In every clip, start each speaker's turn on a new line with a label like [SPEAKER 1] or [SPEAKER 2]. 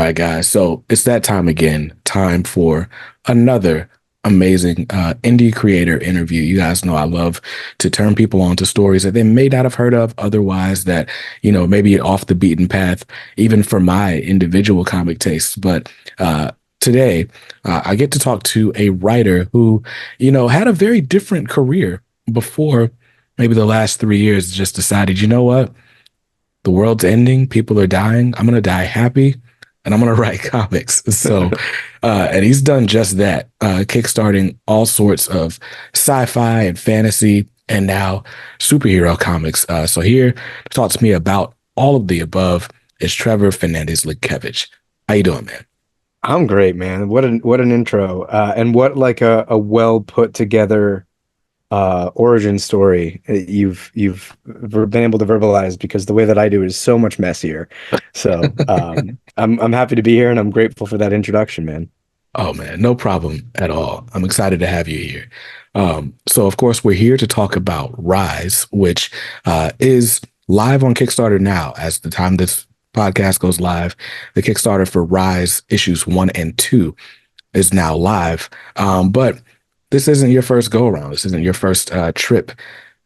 [SPEAKER 1] right, guys. So it's that time again. Time for another amazing indie creator interview. You guys know I love to turn people on to stories that they may not have heard of otherwise, that, maybe off the beaten path, even for my individual comic tastes. But today, I get to talk to a writer who, had a very different career before maybe the last 3 years, just decided, you know what? The world's ending. People are dying. I'm going to die happy and I'm going to write comics. So, and he's done just that, kickstarting all sorts of sci-fi and fantasy and now superhero comics. So here to talk to me about all of the above is Trevor Fernandes-Lenkiewicz. How you doing, man?
[SPEAKER 2] I'm great, man. What an intro. And what like a well put together origin story you've been able to verbalize, because the way that I do it is so much messier. So I'm happy to be here and I'm grateful for that introduction, man.
[SPEAKER 1] Oh man, no problem at all. I'm excited to have you here. So of course we're here to talk about Rise, which is live on Kickstarter now. As the time this podcast goes live, the Kickstarter for Rise issues 1 and 2 is now live. But this isn't your first go around. This isn't your first trip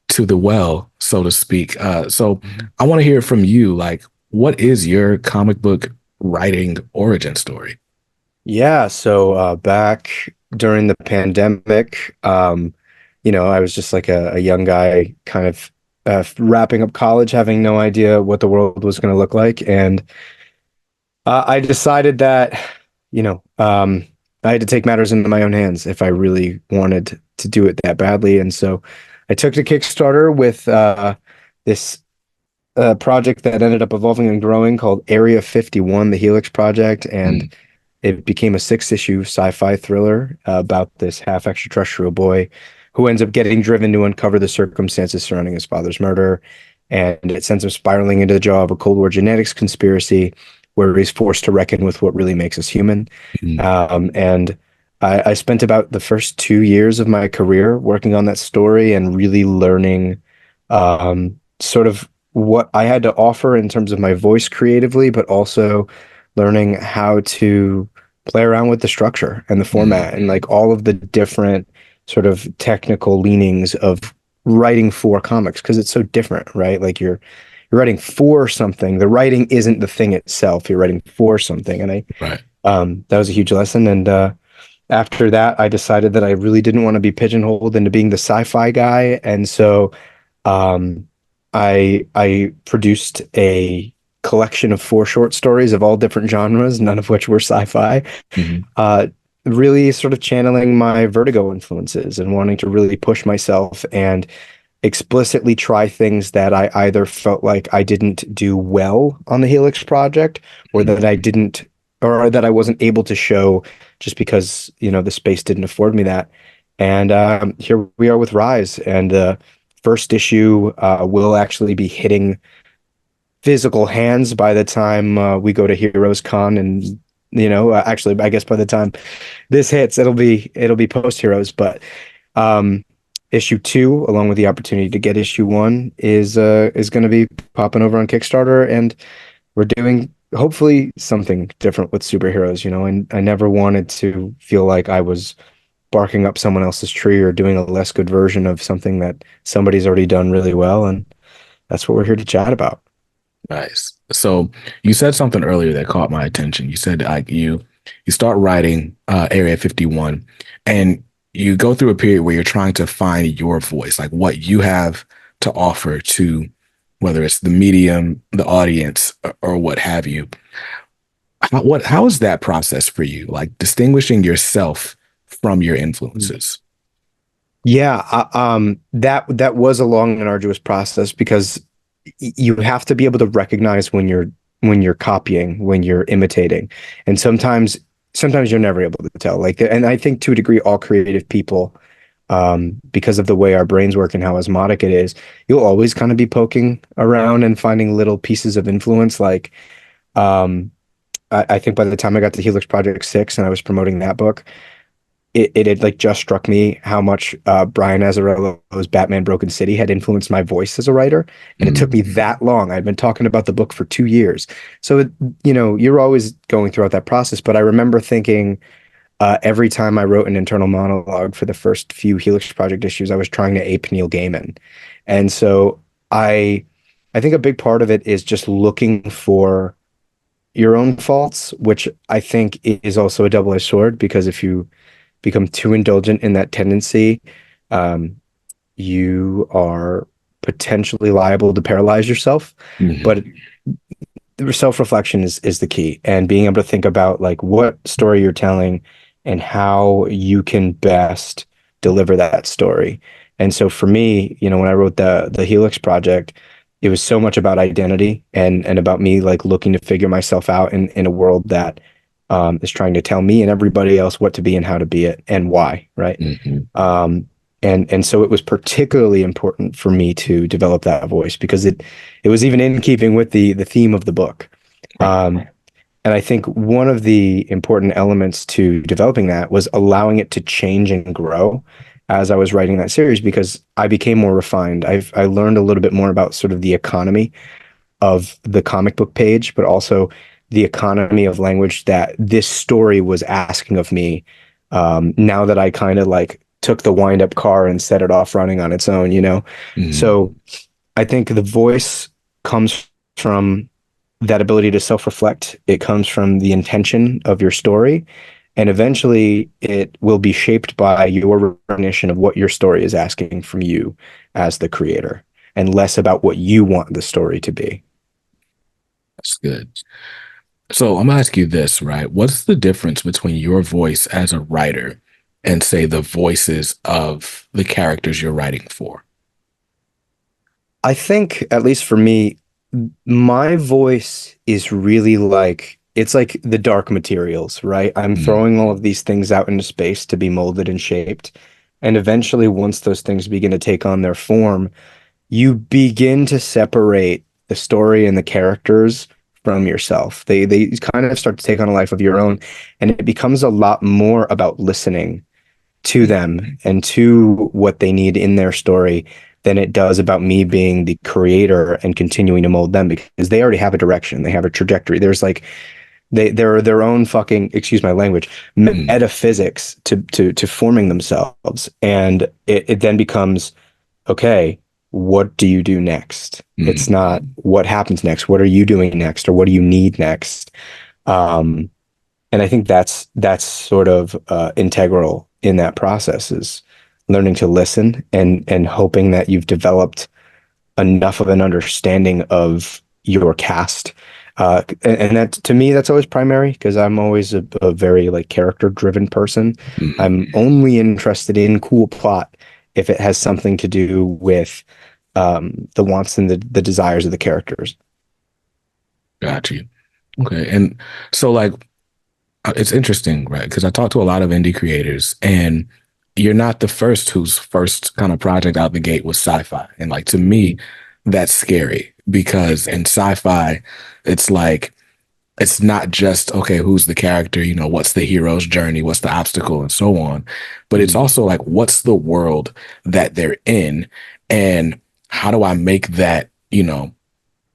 [SPEAKER 1] to the well, so to speak. So I want to hear from you. Like, what is your comic book writing origin story?
[SPEAKER 2] Yeah, so back during the pandemic, I was just like a young guy kind of wrapping up college, having no idea what the world was going to look like. And I decided that, you know, um, I had to take matters into my own hands if I really wanted to do it that badly. And so I took to Kickstarter with this project that ended up evolving and growing called Area 51, the Helix Project. And it became a 6-issue sci-fi thriller about this half extraterrestrial boy who ends up getting driven to uncover the circumstances surrounding his father's murder. And it sends him spiraling into the jaw of a Cold War genetics conspiracy where he's forced to reckon with what really makes us human.
[SPEAKER 1] Mhm.
[SPEAKER 2] And I spent about the first 2 years of my career working on that story and really learning sort of what I had to offer in terms of my voice creatively, but also learning how to play around with the structure and the format and like all of the different sort of technical leanings of writing for comics, because it's so different, right? Like you're writing for something. The writing isn't the thing itself. You're writing for something. And
[SPEAKER 1] Right.
[SPEAKER 2] that was a huge lesson. And after that, I decided that I really didn't want to be pigeonholed into being the sci-fi guy. And so um, I produced a collection of 4 short stories of all different genres, none of which were sci-fi.
[SPEAKER 1] Mhm.
[SPEAKER 2] Uh, Really sort of channeling my Vertigo influences and wanting to really push myself and explicitly try things that I either felt like I didn't do well on the Helix project, or that I didn't, or that I wasn't able to show just because, the space didn't afford me that. And here we are with Rise, and the first issue will actually be hitting physical hands by the time we go to Heroes Con. And actually, I guess by the time this hits, it'll be post Heroes. But issue 2, along with the opportunity to get issue 1, is going to be popping over on Kickstarter, and we're doing hopefully something different with superheroes. And I never wanted to feel like I was barking up someone else's tree or doing a less good version of something that somebody's already done really well, and that's what we're here to chat about.
[SPEAKER 1] Nice. So you said something earlier that caught my attention. You said like you start writing Area 51 and you go through a period where you're trying to find your voice, like what you have to offer to whether it's the medium, the audience, or what have you. How is that process for you? Like distinguishing yourself from your influences?
[SPEAKER 2] Yeah, that was a long and arduous process, because you have to be able to recognize when you're copying, when you're imitating, and sometimes you're never able to tell. Like, and I think to a degree, all creative people, because of the way our brains work and how osmotic it is, you'll always kind of be poking around and finding little pieces of influence. Like, I think by the time I got to Helix Project 6 and I was promoting that book, it had like just struck me how much Brian Azzarello's Batman Broken City had influenced my voice as a writer. And it took me
[SPEAKER 1] Mm,
[SPEAKER 2] that long. I'd been talking about the book for 2 years. So, you're always going throughout that process. But I remember thinking every time I wrote an internal monologue for the first few Helix Project issues, I was trying to ape Neil Gaiman. And so I, I think a big part of it is just looking for your own faults, which I think is also a double-edged sword because if you become too indulgent in that tendency, um, you are potentially liable to paralyze yourself. But
[SPEAKER 1] mhm,
[SPEAKER 2] self-reflection is the key, and being able to think about like what story you're telling and how you can best deliver that story. And so for me, when I wrote the Helix project, it was so much about identity and about me like looking to figure myself out in a world that is trying to tell me and everybody else what to be and how to be it and why, right?
[SPEAKER 1] mhm.
[SPEAKER 2] Um, and so it was particularly important for me to develop that voice because it was even in keeping with the theme of the book.
[SPEAKER 1] Right.
[SPEAKER 2] Um, and I think one of the important elements to developing that was allowing it to change and grow as I was writing that series because I became more refined. I learned a little bit more about sort of the economy of the comic book page, but also the economy of language that this story was asking of me. Now that I kind of like took the wind up car and set it off running on its own.
[SPEAKER 1] Mhm.
[SPEAKER 2] So I think the voice comes from that ability to self-reflect. It comes from the intention of your story, and eventually it will be shaped by your recognition of what your story is asking from you as the creator, and less about what you want the story to be.
[SPEAKER 1] That's good. So I'm gonna ask you this, right? What's the difference between your voice as a writer and say the voices of the characters you're writing for?
[SPEAKER 2] I think, at least for me, my voice is really like it's like the dark materials, right? I'm
[SPEAKER 1] Mm,
[SPEAKER 2] throwing all of these things out into space to be molded and shaped. And eventually, once those things begin to take on their form, you begin to separate the story and the characters from yourself. They kind of start to take on a life of your own, and it becomes a lot more about listening to them
[SPEAKER 1] mm,
[SPEAKER 2] and to what they need in their story than it does about me being the creator and continuing to mold them because they already have a direction, they have a trajectory. There's like they're their own fucking, excuse my language,
[SPEAKER 1] mm,
[SPEAKER 2] metaphysics to forming themselves, and it then becomes okay, what do you do next? It's
[SPEAKER 1] mm.
[SPEAKER 2] not what happens next. What are you doing next, or what do you need next? Um, and I think that's sort of integral in that process is learning to listen and hoping that you've developed enough of an understanding of your cast. And that to me, that's always primary because I'm always a very like character driven person. I'm
[SPEAKER 1] Mhm.
[SPEAKER 2] only interested in cool plot if it has something to do with the wants and the desires of the characters.
[SPEAKER 1] Got you. Okay. And so like it's interesting, right? Because I talk to a lot of indie creators and you're not the first whose first kind of project out the gate was sci-fi. And like to me, that's scary because in sci-fi, it's like it's not just okay, who's the character, what's the hero's journey, what's the obstacle, and so on. But it's
[SPEAKER 2] Mhm.
[SPEAKER 1] also like what's the world that they're in and how do I make that,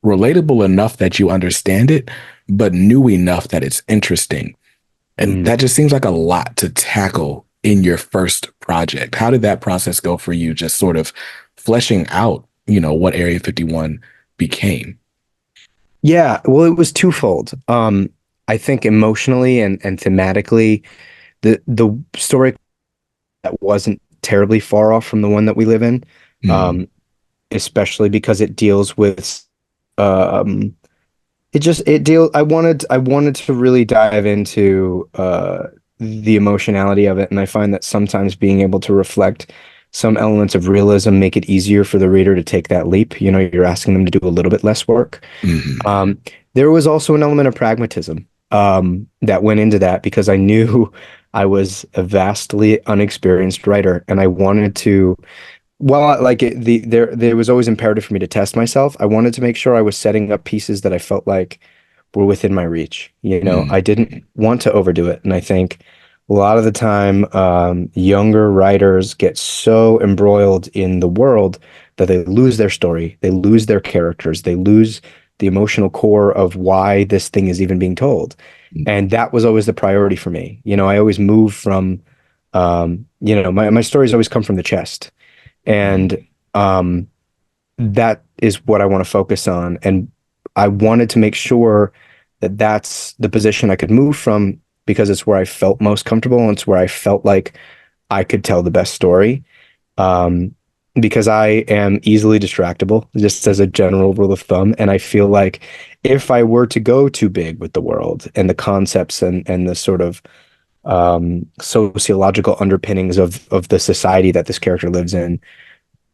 [SPEAKER 1] relatable enough that you understand it, but new enough that it's interesting. And
[SPEAKER 2] Mm.
[SPEAKER 1] that just seems like a lot to tackle in your first project. How did that process go for you, just sort of fleshing out, what Area 51 became?
[SPEAKER 2] Yeah, well, it was twofold. I think emotionally and thematically, the story that wasn't terribly far off from the one that we live in,
[SPEAKER 1] Mm,
[SPEAKER 2] um, especially because it deals with um, it just it deal. I wanted to really dive into the emotionality of it, and I find that sometimes being able to reflect some elements of realism make it easier for the reader to take that leap. You're asking them to do a little bit less work.
[SPEAKER 1] mm,
[SPEAKER 2] Um, there was also an element of pragmatism that went into that because I knew I was a vastly unexperienced writer, and I wanted to. Well, like there was always imperative for me to test myself. I wanted to make sure I was setting up pieces that I felt like were within my reach. I
[SPEAKER 1] mm,
[SPEAKER 2] didn't want to overdo it, and I think a lot of the time, younger writers get so embroiled in the world that they lose their story, they lose their characters, they lose the emotional core of why this thing is even being told. And that was always the priority for me. I always move from, my stories always come from the chest. And
[SPEAKER 1] Mhm.
[SPEAKER 2] that is what I want to focus on. And I wanted to make sure that that's the position I could move from because it's where I felt most comfortable and it's where I felt like I could tell the best story. Um, because I am easily distractible, just as a general rule of thumb. And I feel like if I were to go too big with the world and the concepts and the sort of sociological underpinnings of the society that this character lives in,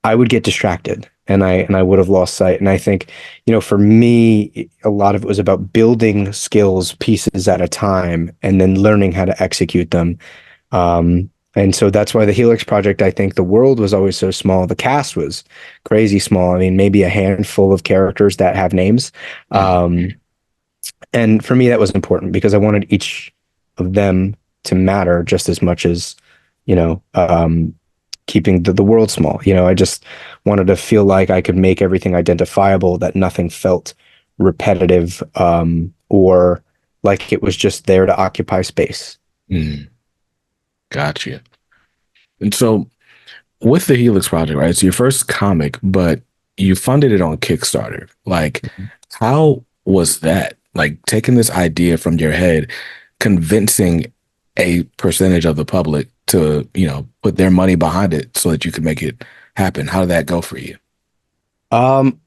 [SPEAKER 2] I would get distracted and I would have lost sight. And I think, for me, a lot of it was about building skills pieces at a time and then learning how to execute them. And so that's why the Helix project, I think the world was always so small. The cast was crazy small. I mean, maybe a handful of characters that have names.
[SPEAKER 1] Mhm.
[SPEAKER 2] Um, and for me, that was important because I wanted each of them to matter just as much as, you know, um, keeping the world small. I just wanted to feel like I could make everything identifiable, that nothing felt repetitive, or like it was just there to occupy space.
[SPEAKER 1] Mhm. Gotcha. And so with the Helix project, right? It's your first comic, but you funded it on Kickstarter. Like, how was that? Like taking this idea from your head, convincing a percentage of the public to, put their money behind it so that you could make it happen. How did that go for you?
[SPEAKER 2] Um,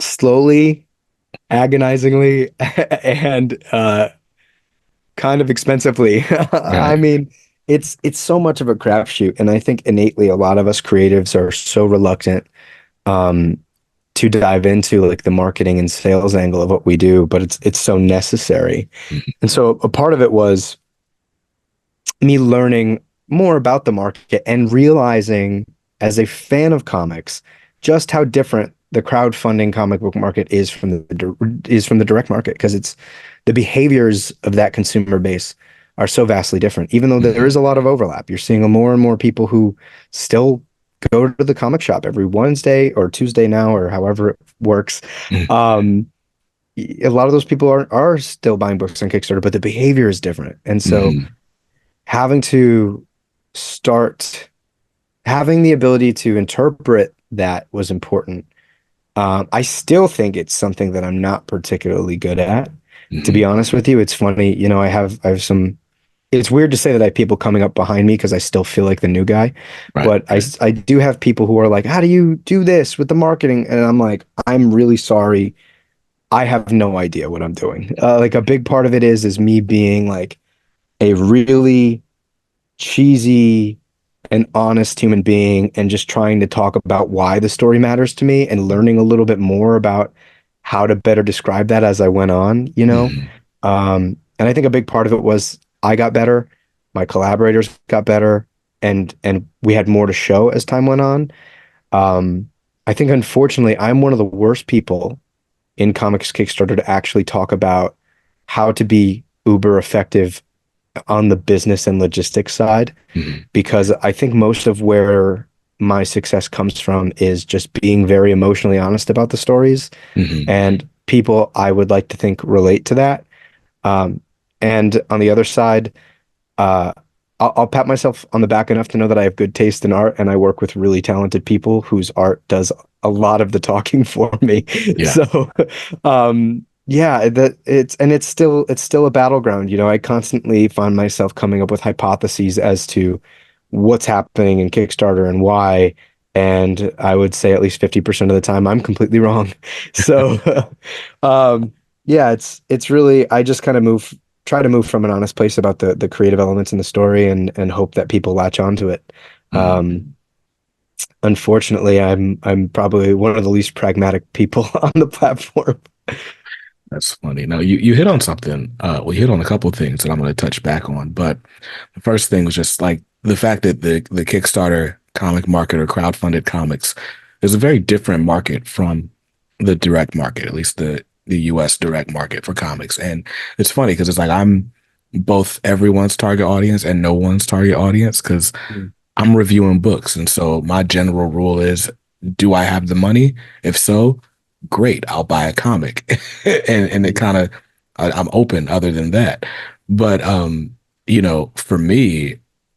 [SPEAKER 2] Slowly, agonizingly, and kind of expensively. I
[SPEAKER 1] Right.
[SPEAKER 2] mean, it's so much of a crapshoot, and I think innately a lot of us creatives are so reluctant um, to dive into like the marketing and sales angle of what we do, but it's so necessary. And so a part of it was me learning more about the market and realizing as a fan of comics just how different the crowdfunding comic book market is from the direct market because it's the behaviors of that consumer base are so vastly different. Even though there is
[SPEAKER 1] Mhm.
[SPEAKER 2] a lot of overlap, you're seeing more and more people who still go to the comic shop every Wednesday or Tuesday now or however it works.
[SPEAKER 1] Mhm.
[SPEAKER 2] Um, a lot of those people are still buying books on Kickstarter, but the behavior is different. And so
[SPEAKER 1] Mhm.
[SPEAKER 2] having to start having the ability to interpret that was important. I still think it's something that I'm not particularly good at. To be
[SPEAKER 1] Mhm.
[SPEAKER 2] honest with you, it's funny. I have some. It's weird to say that I have people coming up behind me because I still feel like the new guy,
[SPEAKER 1] Right.
[SPEAKER 2] but I do have people who are like, "How do you do this with the marketing?" And I'm like, "I'm really sorry. I have no idea what I'm doing." Like a big part of it is me being like a really cheesy and honest human being and just trying to talk about why the story matters to me and learning a little bit more about how to better describe that as I went on.
[SPEAKER 1] Mhm.
[SPEAKER 2] And I think a big part of it was I got better, my collaborators got better, and we had more to show as time went on. Um, I think unfortunately I'm one of the worst people in comics Kickstarter to actually talk about how to be uber effective on the business and logistics side
[SPEAKER 1] Mhm.
[SPEAKER 2] because I think most of where my success comes from is just being very emotionally honest about the stories,
[SPEAKER 1] Mhm.
[SPEAKER 2] and people I would like to think relate to that. Um, and on the other side, uh, I'll pat myself on the back enough to know that I have good taste in art, and I work with really talented people whose art does a lot of the talking for me.
[SPEAKER 1] Yeah.
[SPEAKER 2] So, yeah, that it's still a battleground. I constantly find myself coming up with hypotheses as to what's happening in Kickstarter and why. And I would say at least 50% of the time I'm completely wrong. So, yeah, it's really I just kind of try to move from an honest place about the creative elements in the story and hope that people latch onto it.
[SPEAKER 1] Mhm.
[SPEAKER 2] Unfortunately, I'm probably one of the least pragmatic people on the platform.
[SPEAKER 1] That's funny. Now you hit on something. Well, you hit on a couple of things that I'm going to touch back on. But the first thing was just like the fact that the Kickstarter comic market or crowdfunded comics is a very different market from the direct market, at least the US direct market for comics. And it's funny because it's like I'm both everyone's target audience and no one's target audience because
[SPEAKER 2] Mm.
[SPEAKER 1] I'm reviewing books. And so my general rule is, do I have the money? If so, great, I'll buy a comic. And it
[SPEAKER 2] Mm.
[SPEAKER 1] kind of, I'm open other than that. But for me,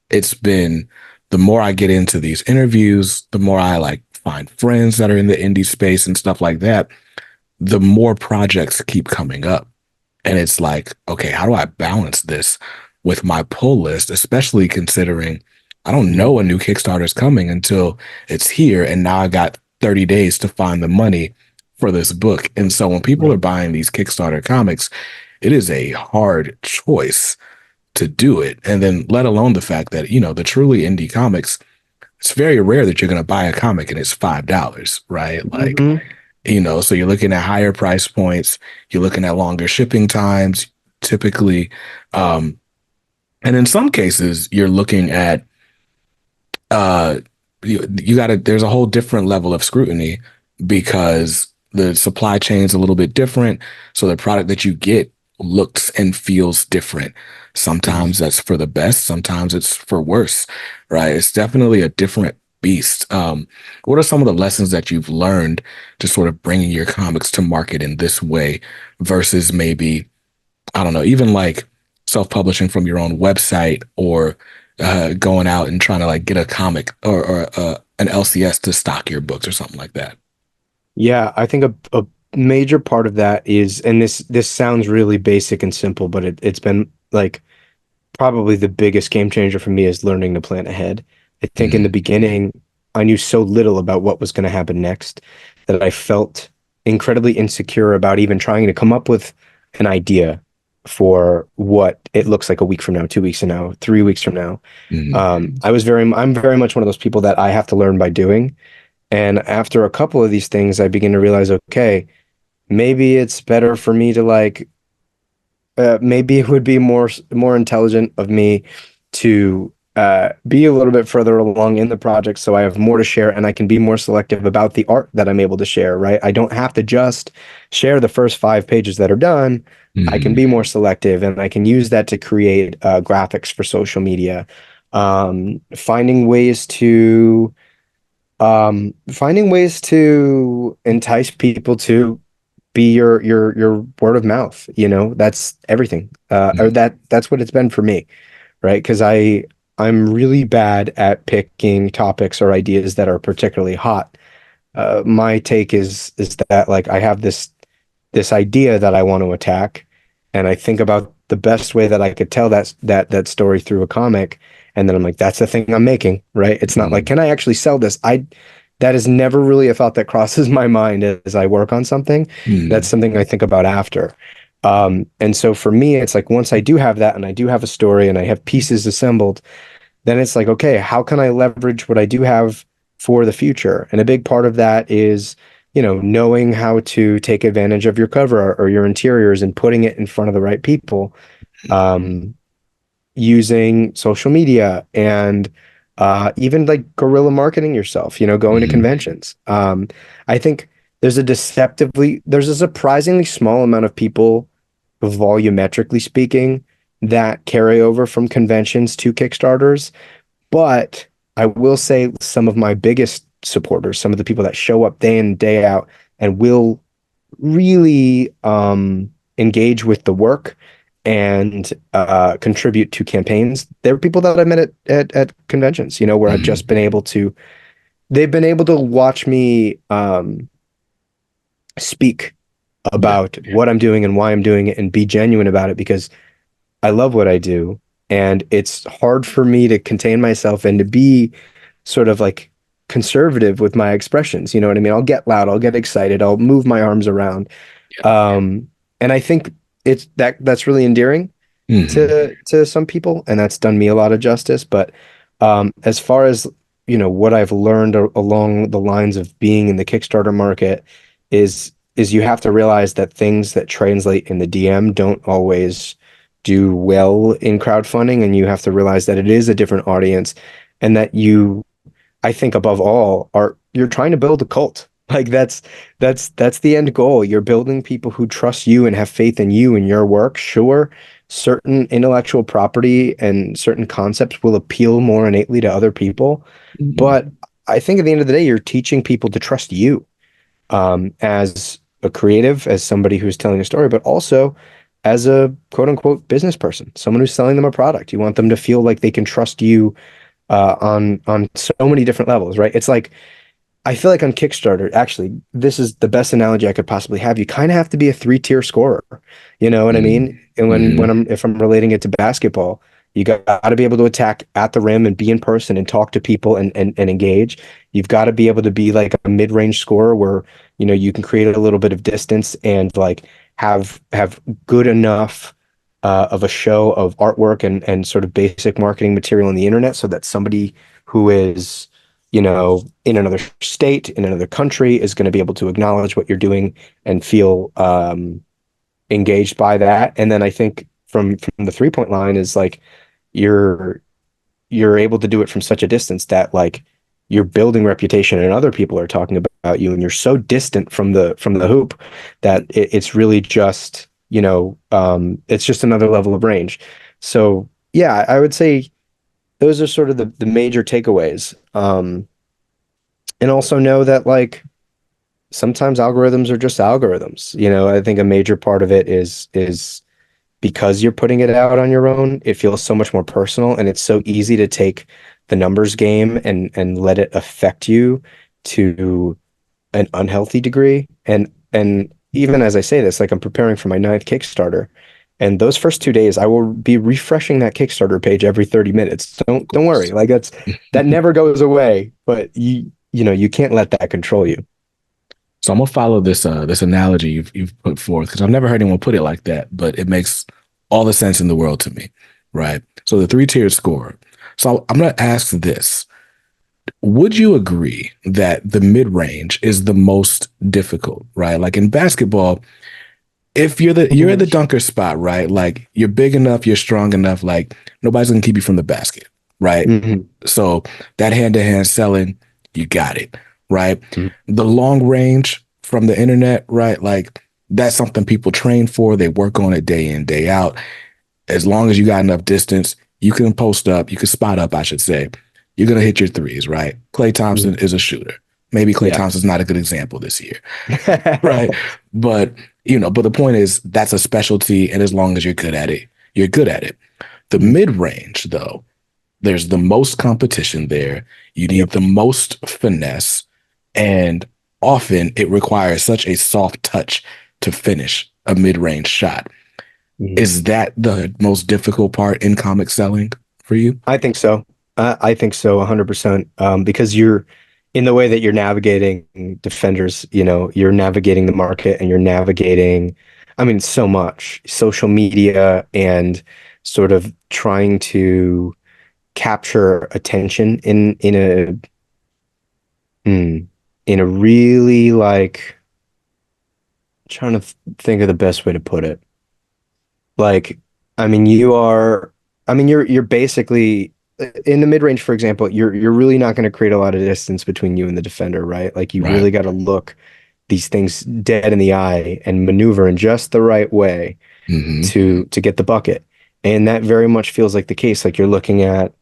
[SPEAKER 1] it's been the more I get into these interviews, the more I like find friends that are in the indie space and stuff like that, the more projects keep coming up. And it's like, okay, how do I balance this with my pull list, especially considering I don't
[SPEAKER 2] Mm.
[SPEAKER 1] know a new Kickstarter is coming until it's here. And now I got 30 days to find the money for this book. And so when people are
[SPEAKER 2] Right.
[SPEAKER 1] buying these Kickstarter comics, it is a hard choice to do it. And then let alone the fact that, the truly indie comics, it's very rare that you're going to buy a comic and it's $5, right? Like,
[SPEAKER 2] Mhm.
[SPEAKER 1] so you're looking at higher price points, you're looking at longer shipping times, typically. Um, and in some cases, you're looking at uh you got to there's a whole different level of scrutiny because the supply chain is a little bit different, so the product that you get looks and feels different.
[SPEAKER 2] Mhm.
[SPEAKER 1] Sometimes that's for the best, sometimes it's for worse, right? It's definitely a different beast. What are some of the lessons that you've learned to sort of bringing your comics to market in this way versus maybe, I don't know, even like self-publishing from your own website or going out and trying to like get a comic or an LCS to stock your books or something like that.
[SPEAKER 2] Yeah, I think a major part of that is, and this sounds really basic and simple, but it's been like probably the biggest game changer for me is learning to plan ahead. I think in the
[SPEAKER 1] Mm,
[SPEAKER 2] beginning, I knew so little about what was going to happen next that I felt incredibly insecure about even trying to come up with an idea for what it looks like a week from now, 2 weeks from now, 3 weeks from now.
[SPEAKER 1] mm,
[SPEAKER 2] I'm very much one of those people that I have to learn by doing. And after a couple of these things, I begin to realize, okay, maybe it's better for me to maybe it would be more intelligent of me to be a little bit further along in the project so I have more to share and I can be more selective about the art that I'm able to share, right? I don't have to just share the first 5 pages that are done. I can
[SPEAKER 1] mm,
[SPEAKER 2] be more selective and I can use that to create graphics for social media. Finding ways to entice people to be your word of mouth, that's everything. Or
[SPEAKER 1] mm,
[SPEAKER 2] that's what it's been for me, right? Because I'm really bad at picking topics or ideas that are particularly hot. My take is that like I have this idea that I want to attack, and I think about the best way that I could tell that story through a comic, and then I'm like, that's the thing I'm making, right? It's not like,
[SPEAKER 1] mm,
[SPEAKER 2] can I actually sell this? I That is never really a thought that crosses my mind as I work on something. That's
[SPEAKER 1] mm,
[SPEAKER 2] something I think about after. And so for me, it's like once I do have that and I do have a story and I have pieces assembled, then it's like, okay, how can I leverage what I do have for the future? And a big part of that is, knowing how to take advantage of your cover art or your interiors and putting it in front of the right people, um, using social media and even like guerrilla marketing yourself, going to
[SPEAKER 1] mm,
[SPEAKER 2] conventions. I think there's a surprisingly small amount of people, volumetrically speaking, that carry over from conventions to Kickstarters. But I will say some of my biggest supporters, some of the people that show up day in, day out and will really engage with the work and contribute to campaigns. They're people that I met at conventions, where I've just
[SPEAKER 1] mm.
[SPEAKER 2] been able to, they've been able to watch me speak
[SPEAKER 1] Yeah.
[SPEAKER 2] about what I'm doing and why I'm doing it and be genuine about it because I love what I do. And it's hard for me to contain myself and to be sort of like conservative with my expressions. You know what I mean? I'll get loud, I'll get excited, I'll move my arms around. Um, and I think that's really endearing
[SPEAKER 1] Hmm.
[SPEAKER 2] to some people, and that's done me a lot of justice. But as far as what I've learned along the lines of being in the Kickstarter market is you have to realize that things that translate in the DM don't always do well in crowdfunding, and you have to realize that it is a different audience, and that I think above all, you're trying to build a cult. Like that's the end goal. You're building people who trust you and have faith in you and your work, sure, certain intellectual property and certain concepts will appeal more innately to other people.
[SPEAKER 1] Mhm.
[SPEAKER 2] But I think at the end of the day, you're teaching people to trust you as a creative, as somebody who's telling a story, but also as a quote unquote business person, someone who's selling them a product. You want them to feel like they can trust you on so many different levels, right? It's like I feel like on Kickstarter, actually, this is the best analogy I could possibly have. You kind of have to be a three-tier scorer. You know what I mean?
[SPEAKER 1] Mhm.
[SPEAKER 2] And when
[SPEAKER 1] Mhm.
[SPEAKER 2] I'm if I'm relating it to basketball, you got to be able to attack at the rim and be in person and talk to people and engage. You've got to be able to be like a mid-range scorer where, you can create a little bit of distance and like have good enough of a show of artwork and sort of basic marketing material on the internet so that somebody who is in another state, in another country, is going to be able to acknowledge what you're doing and feel engaged by that. And then I think from the 3 point line is like you're you're able to do it from such a distance that like you're building reputation and other people are talking about you, and you're so distant from the hoop that it's really just it's just another level of range. So yeah, I would say those are sort of the major takeaways. And also know that like sometimes algorithms are just algorithms. I think a major part of it is because you're putting it out on your own, it feels so much more personal, and it's so easy to take the numbers game and let it affect you to an unhealthy degree. And even as I say this, like I'm preparing for my ninth Kickstarter, and those first 2 days, I will be refreshing that Kickstarter page every 30 minutes. Don't worry, like that never goes away. But you can't let that control you.
[SPEAKER 1] So I'm gonna follow this analogy you've put forth because I've never heard anyone put it like that, but it makes all the sense in the world to me, right? So the three-tiered score. So I'm gonna ask this. Would you agree that the mid-range is the most difficult, right? Like in basketball, if you're at the dunker spot, right? Like you're big enough, you're strong enough, like nobody's gonna keep you from the basket, right?
[SPEAKER 2] Hmm.
[SPEAKER 1] So that hand-to-hand selling, you got it, right?
[SPEAKER 2] Hmm.
[SPEAKER 1] The long range from the internet, right? Like that's something people train for. They work on it day in, day out. As long as you got enough distance, you can post up, you can spot up, I should say. You're gonna hit your threes, right? Klay Thompson
[SPEAKER 2] Hmm.
[SPEAKER 1] is a shooter. Maybe Klay
[SPEAKER 2] Yeah.
[SPEAKER 1] Thompson's not a good example this year, right? But but the point is that's a specialty, and as long as you're good at it, you're good at it. The
[SPEAKER 2] Mhm.
[SPEAKER 1] mid range, though, there's the most competition there. You need
[SPEAKER 2] Yep.
[SPEAKER 1] the most finesse, and often it requires such a soft touch to finish a mid range shot.
[SPEAKER 2] Mhm.
[SPEAKER 1] Is that the most difficult part in comic selling for you?
[SPEAKER 2] I think so. I think so, 100%. Because you're in the way that you're navigating defenders, you're navigating the market and you're navigating, I mean, so much social media and sort of trying to capture attention hmm, in a really like trying to think of the best way to put it. Like, I mean, you're basically in the mid range, for example, you're really not going to create a lot of distance between you and the defender, right? Like, you
[SPEAKER 1] Right.
[SPEAKER 2] really got to look these things dead in the eye and maneuver in just the right way
[SPEAKER 1] Hmm.
[SPEAKER 2] to get the bucket. And that very much feels like the case. Like you're looking at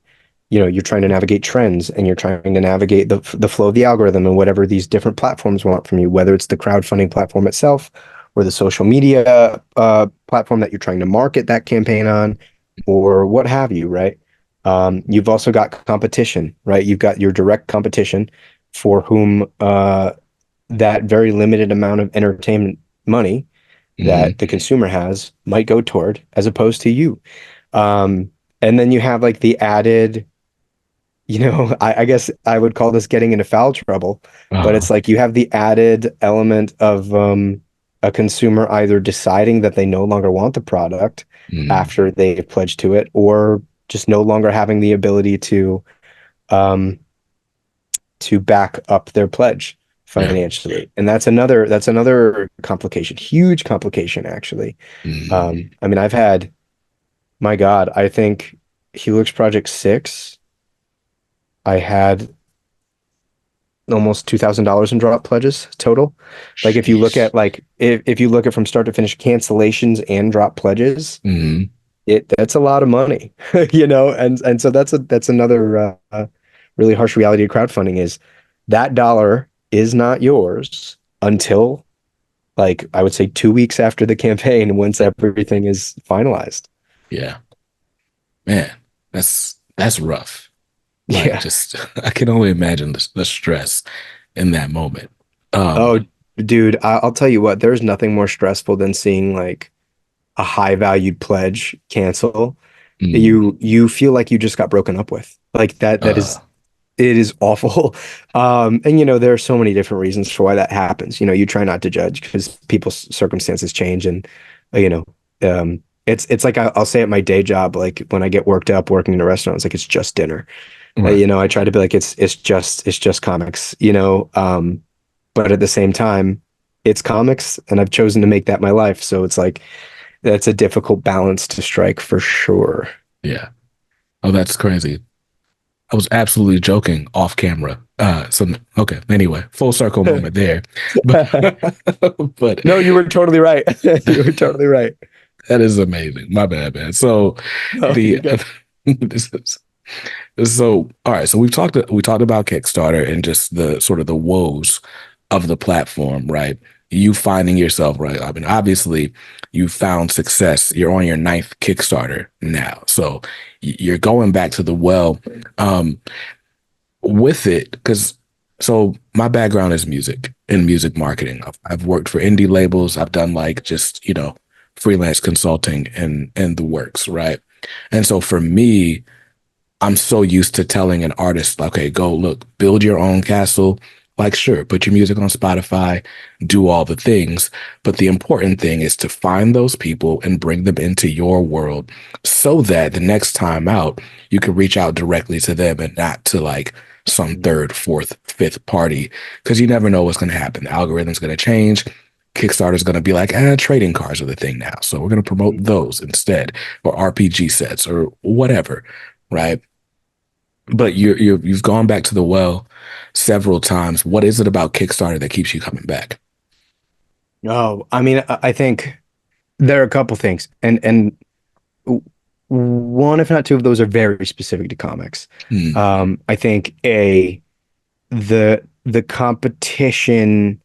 [SPEAKER 2] you're trying to navigate trends and you're trying to navigate the flow of the algorithm and whatever these different platforms want from you, whether it's the crowdfunding platform itself or the social media platform that you're trying to market that campaign on, or what have you, right? You've also got competition, right? You've got your direct competition for whom that very limited amount of entertainment money that
[SPEAKER 1] Hmm.
[SPEAKER 2] the consumer has might go toward, as opposed to you. Um, and then you have like the added I guess I would call this getting into foul trouble, but
[SPEAKER 1] Uh-huh.
[SPEAKER 2] it's like you have the added element of a consumer either deciding that they no longer want the product
[SPEAKER 1] Hmm.
[SPEAKER 2] after they've pledged to it, or just no longer having the ability um, to back up their pledge
[SPEAKER 1] Yeah.
[SPEAKER 2] financially. And that's another complication, huge complication, actually.
[SPEAKER 1] Hmm.
[SPEAKER 2] I mean, I've had, my God, I think Helix Project 6, I had almost $2,000 in drop pledges total. Like
[SPEAKER 1] Jeez.
[SPEAKER 2] if you look at from start to finish cancellations and drop pledges,
[SPEAKER 1] Hmm.
[SPEAKER 2] that's a lot of money, and so that's another really harsh reality of crowdfunding is that dollar is not yours until like I would say 2 weeks after the campaign once everything is finalized.
[SPEAKER 1] Yeah, man, that's rough. Like,
[SPEAKER 2] Yeah.
[SPEAKER 1] just I can only imagine the stress in that moment.
[SPEAKER 2] Oh,
[SPEAKER 1] Um,
[SPEAKER 2] dude, I'll tell you what, there's nothing more stressful than seeing like a high valued pledge cancel.
[SPEAKER 1] mm,
[SPEAKER 2] You feel like you just got broken up with. Like that
[SPEAKER 1] uh,
[SPEAKER 2] is it is awful. And there are so many different reasons for why that happens. You try not to judge because people's circumstances change and uh, you know, it's like I'll say at my day job, like when I get worked up working in a restaurant, it's like it's just dinner.
[SPEAKER 1] right.
[SPEAKER 2] I try to be like it's just comics, but at the same time, it's comics, and I've chosen to make that my life. So it's like that's a difficult balance to strike for sure.
[SPEAKER 1] Yeah. Oh, that's crazy. I was absolutely joking off camera. So okay. Anyway, full circle moment there, but but
[SPEAKER 2] No, you were totally right. You were totally right.
[SPEAKER 1] that is amazing. My bad, man. So
[SPEAKER 2] No, you're
[SPEAKER 1] the
[SPEAKER 2] good.
[SPEAKER 1] this is so all right. So we talked about Kickstarter and just the sort of the woes of the platform, right? You finding yourself, right? I mean, obviously, you found success. You're on your ninth Kickstarter now, so you're going back to the well. Um, with it because so my background is music and music marketing. I've worked for indie labels. I've done like just freelance consulting and the works, right? And so for me, I'm so used to telling an artist, okay, go look, build your own castle. Like, sure, put your music on Spotify, do all the things. But the important thing is to find those people and bring them into your world so that the next time out, you can reach out directly to them and not to like some third, fourth, fifth party. Because you never know what's going to happen. The algorithm's going to change. Kickstarter's going to be like, trading cards are the thing now. So we're going to promote those instead, or RPG sets or whatever, right? But you've gone back to the well several times. What is it about Kickstarter that keeps you coming back?
[SPEAKER 2] Oh, I mean, I think there are a couple things, and one, if not two of those, are very specific to comics.
[SPEAKER 1] Hmm.
[SPEAKER 2] I think the competition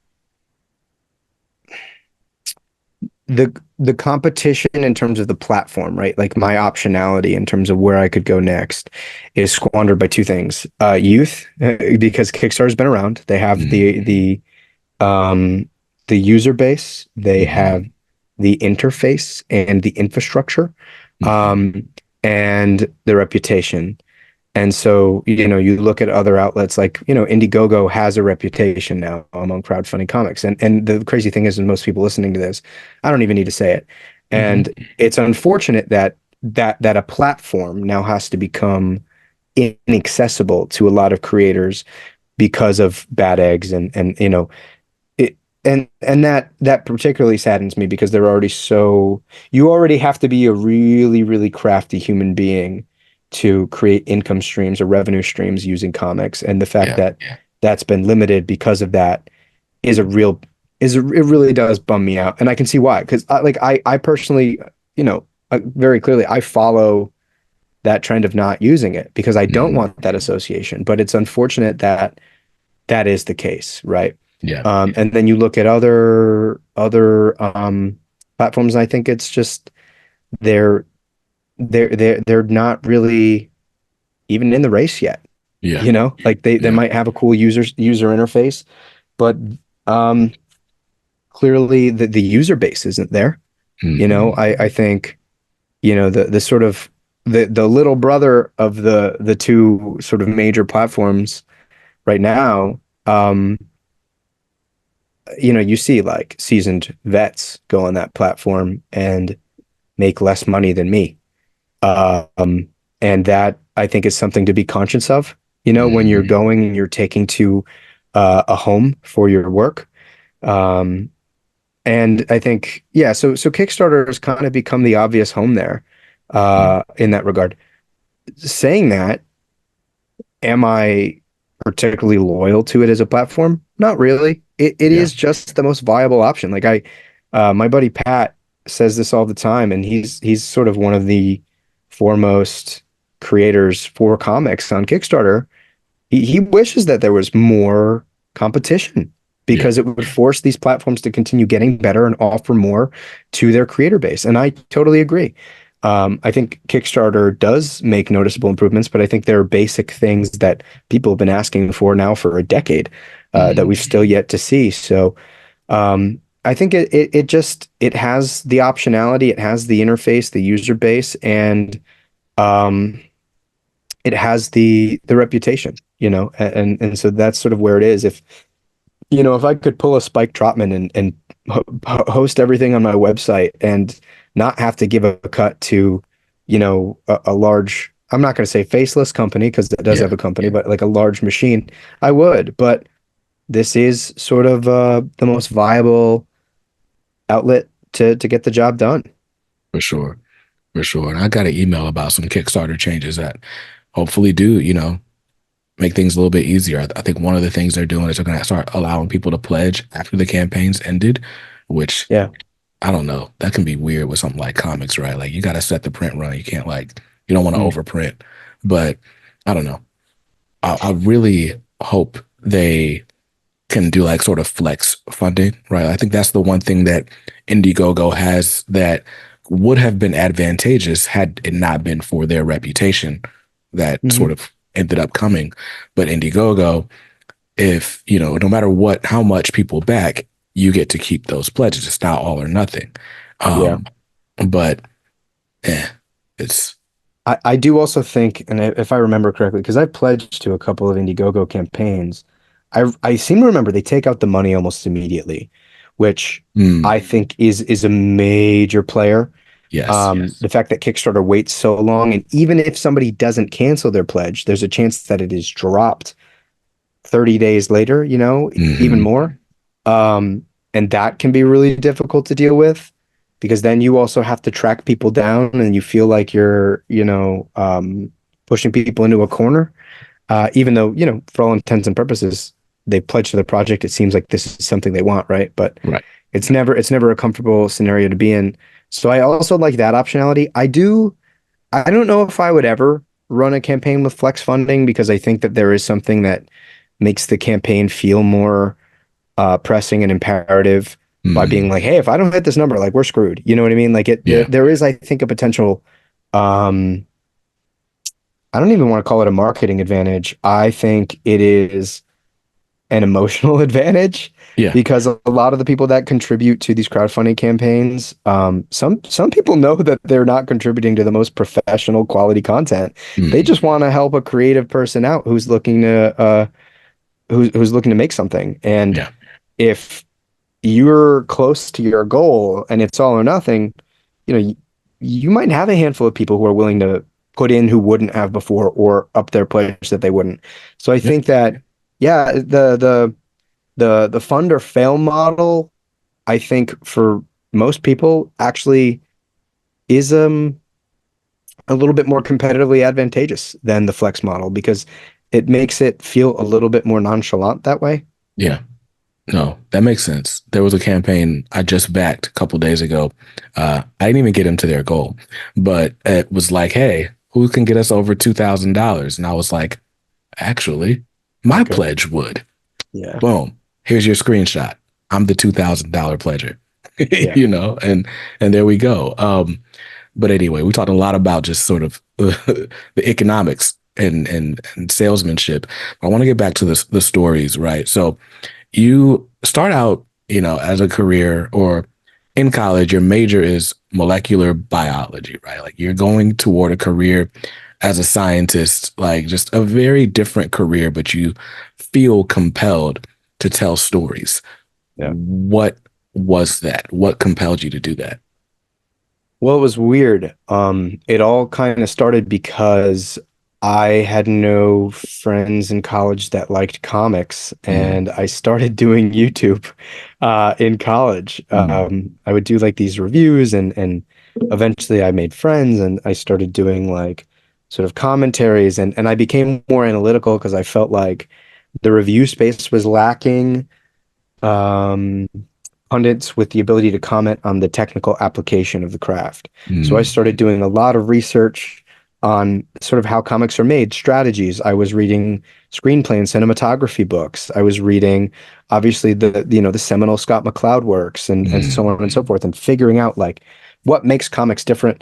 [SPEAKER 2] the competition in terms of the platform, right? Like my optionality in terms of where I could go next is squandered by two things. Youth, because Kickstarter's been around. They have
[SPEAKER 1] Hmm.
[SPEAKER 2] um the user base, they
[SPEAKER 1] Hmm.
[SPEAKER 2] have the interface and the infrastructure,
[SPEAKER 1] Hmm.
[SPEAKER 2] um, and the reputation. And so, you look at other outlets like, Indiegogo has a reputation now among crowdfunding comics. And the crazy thing is, and most people listening to this, I don't even need to say it. And
[SPEAKER 1] Hmm.
[SPEAKER 2] it's unfortunate that a platform now has to become inaccessible to a lot of creators because of bad eggs and it and that particularly saddens me because they're already so you already have to be a really, really crafty human being to create income streams or revenue streams using comics. And the fact
[SPEAKER 1] Yeah.
[SPEAKER 2] that that's been limited because of that is a real it really does bum me out. And I can see why. Because I personally, very clearly I follow that trend of not using it because I don't
[SPEAKER 1] Hmm.
[SPEAKER 2] want that association. But it's unfortunate that that is the case, right?
[SPEAKER 1] Yeah.
[SPEAKER 2] And then you look at other platforms, and I think it's just they're they're not really even in the race yet.
[SPEAKER 1] Yeah.
[SPEAKER 2] Like they
[SPEAKER 1] Yeah.
[SPEAKER 2] might have a cool user interface, but um, clearly the user base isn't there.
[SPEAKER 1] Hmm.
[SPEAKER 2] I think the sort of the little brother of the two sort of major platforms right now. You see like seasoned vets go on that platform and make less money than me. Um, and that I think is something to be conscious of, when you're
[SPEAKER 1] Hmm.
[SPEAKER 2] going and you're taking to a home for your work. Um, and I think, yeah, so Kickstarter has kind of become the obvious home there, in that regard. Saying that, am I particularly loyal to it as a platform? Not really. It
[SPEAKER 1] Yeah.
[SPEAKER 2] is just the most viable option. Like my buddy Pat. says this all the time, and he's sort of one of the foremost creators for comics on Kickstarter. He wishes that there was more competition
[SPEAKER 1] Yeah,
[SPEAKER 2] because it would force these platforms to continue getting better and offer more to their creator base. And I totally agree. I think Kickstarter does make noticeable improvements, but I think there are basic things that people have been asking for now for a decade that we've
[SPEAKER 1] mm,
[SPEAKER 2] still yet to see. So I think it just it has the optionality, it has the interface, the user base, and um, it has the reputation, and so that's sort of where it is. If I could pull a Spike Trotman and host everything on my website and not have to give a cut to, a large, I'm not going to say faceless company because it does
[SPEAKER 1] yeah,
[SPEAKER 2] have a company, but like a large machine, I would. But this is sort of the most viable outlet to get the job done.
[SPEAKER 1] for sure, for sure. And I got an email about some Kickstarter changes that hopefully do, make things a little bit easier. I think one of the things they're doing is they're going to start allowing people to pledge after the campaign's ended, which
[SPEAKER 2] Yeah.
[SPEAKER 1] I don't know. That can be weird with something like comics, right? Like you got to set the print run. You can't you don't want to
[SPEAKER 2] Mm.
[SPEAKER 1] overprint, but I don't know. I really hope they can do like sort of flex funding, right? I think that's the one thing that Indiegogo has that would have been advantageous had it not been for their reputation that
[SPEAKER 2] Mhm.
[SPEAKER 1] sort of ended up coming. But Indiegogo, if, no matter how much people back, you get to keep those pledges. It's not all or nothing.
[SPEAKER 2] Yeah.
[SPEAKER 1] Um, but eh, it's,
[SPEAKER 2] I do also think, and if I remember correctly, because I pledged to a couple of Indiegogo campaigns, I seem to remember they take out the money almost immediately, which
[SPEAKER 1] mm,
[SPEAKER 2] I think is a major player.
[SPEAKER 1] yes.
[SPEAKER 2] The fact that Kickstarter waits so long, and even if somebody doesn't cancel their pledge, there's a chance that it is dropped 30 days later, even
[SPEAKER 1] Hmm.
[SPEAKER 2] more. And that can be really difficult to deal with because then you also have to track people down and you feel like you're, pushing people into a corner. Even though, for all intents and purposes, they pledged to the project, it seems like this is something they want, right? But
[SPEAKER 1] Right.
[SPEAKER 2] it's never a comfortable scenario to be in. So I also like that optionality. I don't know if I would ever run a campaign with flex funding because I think that there is something that makes the campaign feel more pressing and imperative by being
[SPEAKER 1] Mm,
[SPEAKER 2] like, hey, if I don't hit this number, like we're screwed. You know what I mean? Like
[SPEAKER 1] yeah.
[SPEAKER 2] there is, I think, a potential. Um, I don't even want to call it a marketing advantage. I think it is an emotional advantage
[SPEAKER 1] Yeah.
[SPEAKER 2] because a lot of the people that contribute to these crowdfunding campaigns, some people know that they're not contributing to the most professional quality content. They
[SPEAKER 1] Mm,
[SPEAKER 2] just want to help a creative person out who's looking to make something. And
[SPEAKER 1] yeah.
[SPEAKER 2] if you're close to your goal and it's all or nothing, you might have a handful of people who are willing to put in who wouldn't have before or up their pledge that they wouldn't. So I
[SPEAKER 1] Yeah.
[SPEAKER 2] think that, yeah, the fund or fail model, I think for most people actually is a little bit more competitively advantageous than the flex model because it makes it feel a little bit more nonchalant that way.
[SPEAKER 1] Yeah. No, that makes sense. There was a campaign I just backed a couple days ago. I didn't even get them to their goal, but it was like, hey, who can get us over $2,000? And I was like, actually, my
[SPEAKER 2] Okay.
[SPEAKER 1] pledge would.
[SPEAKER 2] Yeah.
[SPEAKER 1] Boom. Here's your screenshot. I'm the $2,000 pledger,
[SPEAKER 2] Yeah.
[SPEAKER 1] and there we go. But anyway, we talked a lot about just sort of the economics and salesmanship. I want to get back to the stories, right? So you start out, as a career or in college, your major is molecular biology, right? Like you're going toward a career as a scientist, like just a very different career, but you feel compelled to tell stories.
[SPEAKER 2] Yeah.
[SPEAKER 1] What was that? What compelled you to do that?
[SPEAKER 2] Well, it was weird. It all kind of started because I had no friends in college that liked comics,
[SPEAKER 1] Mm,
[SPEAKER 2] and I started doing YouTube in college.
[SPEAKER 1] mm,
[SPEAKER 2] I would do like these reviews, and eventually I made friends, and I started doing like sort of commentaries, and I became more analytical because I felt like the review space was lacking. Um, pundits with the ability to comment on the technical application of the craft. So I
[SPEAKER 1] Mm,
[SPEAKER 2] started doing a lot of research on sort of how comics are made, strategies. I was reading screenplay and cinematography books. I was reading obviously the seminal Scott McCloud works and so on and so
[SPEAKER 1] mm,
[SPEAKER 2] forth, and figuring out like what makes comics different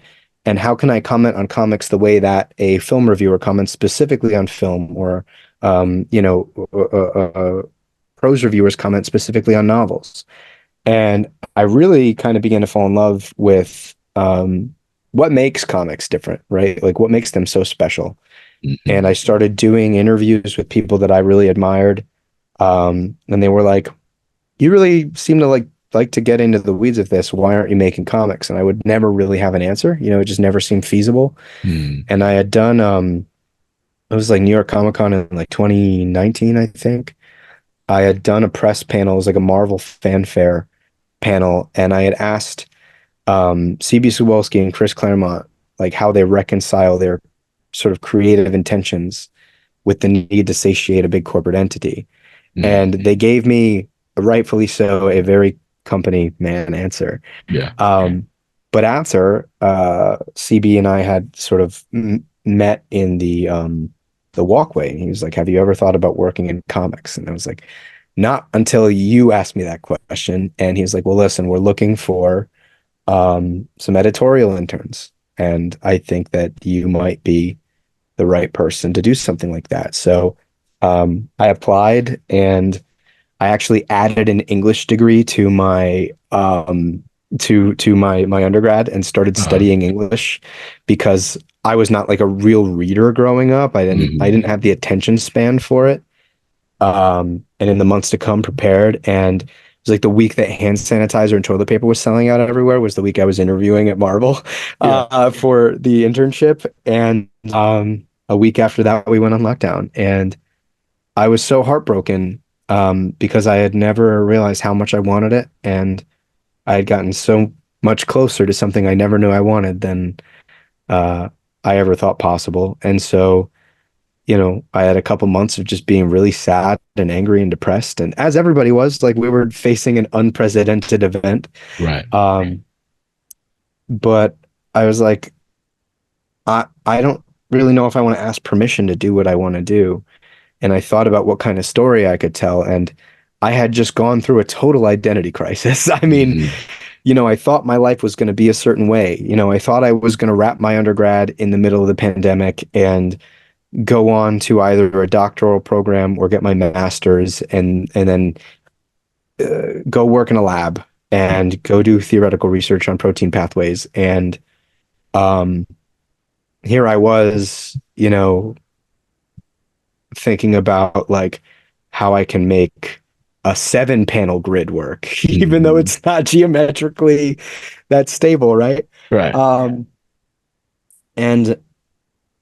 [SPEAKER 2] and how can I comment on comics the way that a film reviewer comments specifically on film, or um, you know, prose reviewers comment specifically on novels. And I really kind of began to fall in love with what makes comics different, right? Like what makes them so special. And I
[SPEAKER 1] mhm.
[SPEAKER 2] started doing interviews with people that I really admired. And they were like, "You really seem to like to get into the weeds of this. Why aren't you making comics?" And I would never really have an answer. It just never seemed feasible.
[SPEAKER 1] Mm,
[SPEAKER 2] And I had done it was like New York Comic Con in like 2019, I think. I had done a press panel, it was like a Marvel fanfare panel, and I had asked CB Cebulski and Chris Claremont like how they reconcile their sort of creative intentions with the need to satiate a big corporate entity. And they
[SPEAKER 1] mm.
[SPEAKER 2] gave me, rightfully so, a very company man answer.
[SPEAKER 1] Yeah.
[SPEAKER 2] But after CB and I had sort of met in the walkway, and he was like, "Have you ever thought about working in comics?" And I was like, "Not until you asked me that question." And he was like, "Well, listen, we're looking for some editorial interns, and I think that you might be the right person to do something like that." So I applied, and I actually added an English degree to my undergrad and started
[SPEAKER 1] Uh,
[SPEAKER 2] studying English because I was not like a real reader growing up. I didn't
[SPEAKER 1] mhm.
[SPEAKER 2] have the attention span for it. And in the months to come, prepared. And it was like the week that hand sanitizer and toilet paper was selling out everywhere was the week I was interviewing at Marvel
[SPEAKER 1] Yeah.
[SPEAKER 2] for the internship. And a week after that, we went on lockdown. And I was so heartbroken because I had never realized how much I wanted it. And I had gotten so much closer to something I never knew I wanted than uh, I ever thought possible. And so, I had a couple months of just being really sad and angry and depressed. And as everybody was, like we were facing an unprecedented event.
[SPEAKER 1] Right.
[SPEAKER 2] Um, but I was like, I don't really know if I want to ask permission to do what I want to do. And I thought about what kind of story I could tell. And I had just gone through a total identity crisis. I mean,
[SPEAKER 1] Mhm.
[SPEAKER 2] I thought my life was going to be a certain way. I thought I was going to wrap my undergrad in the middle of the pandemic and go on to either a doctoral program or get my master's, and then go work in a lab and go do theoretical research on protein pathways. And um, here I was, thinking about like how I can make a 7 panel grid work, even though
[SPEAKER 1] Mhm.
[SPEAKER 2] it's not geometrically that stable, right?
[SPEAKER 1] Right.
[SPEAKER 2] Um, and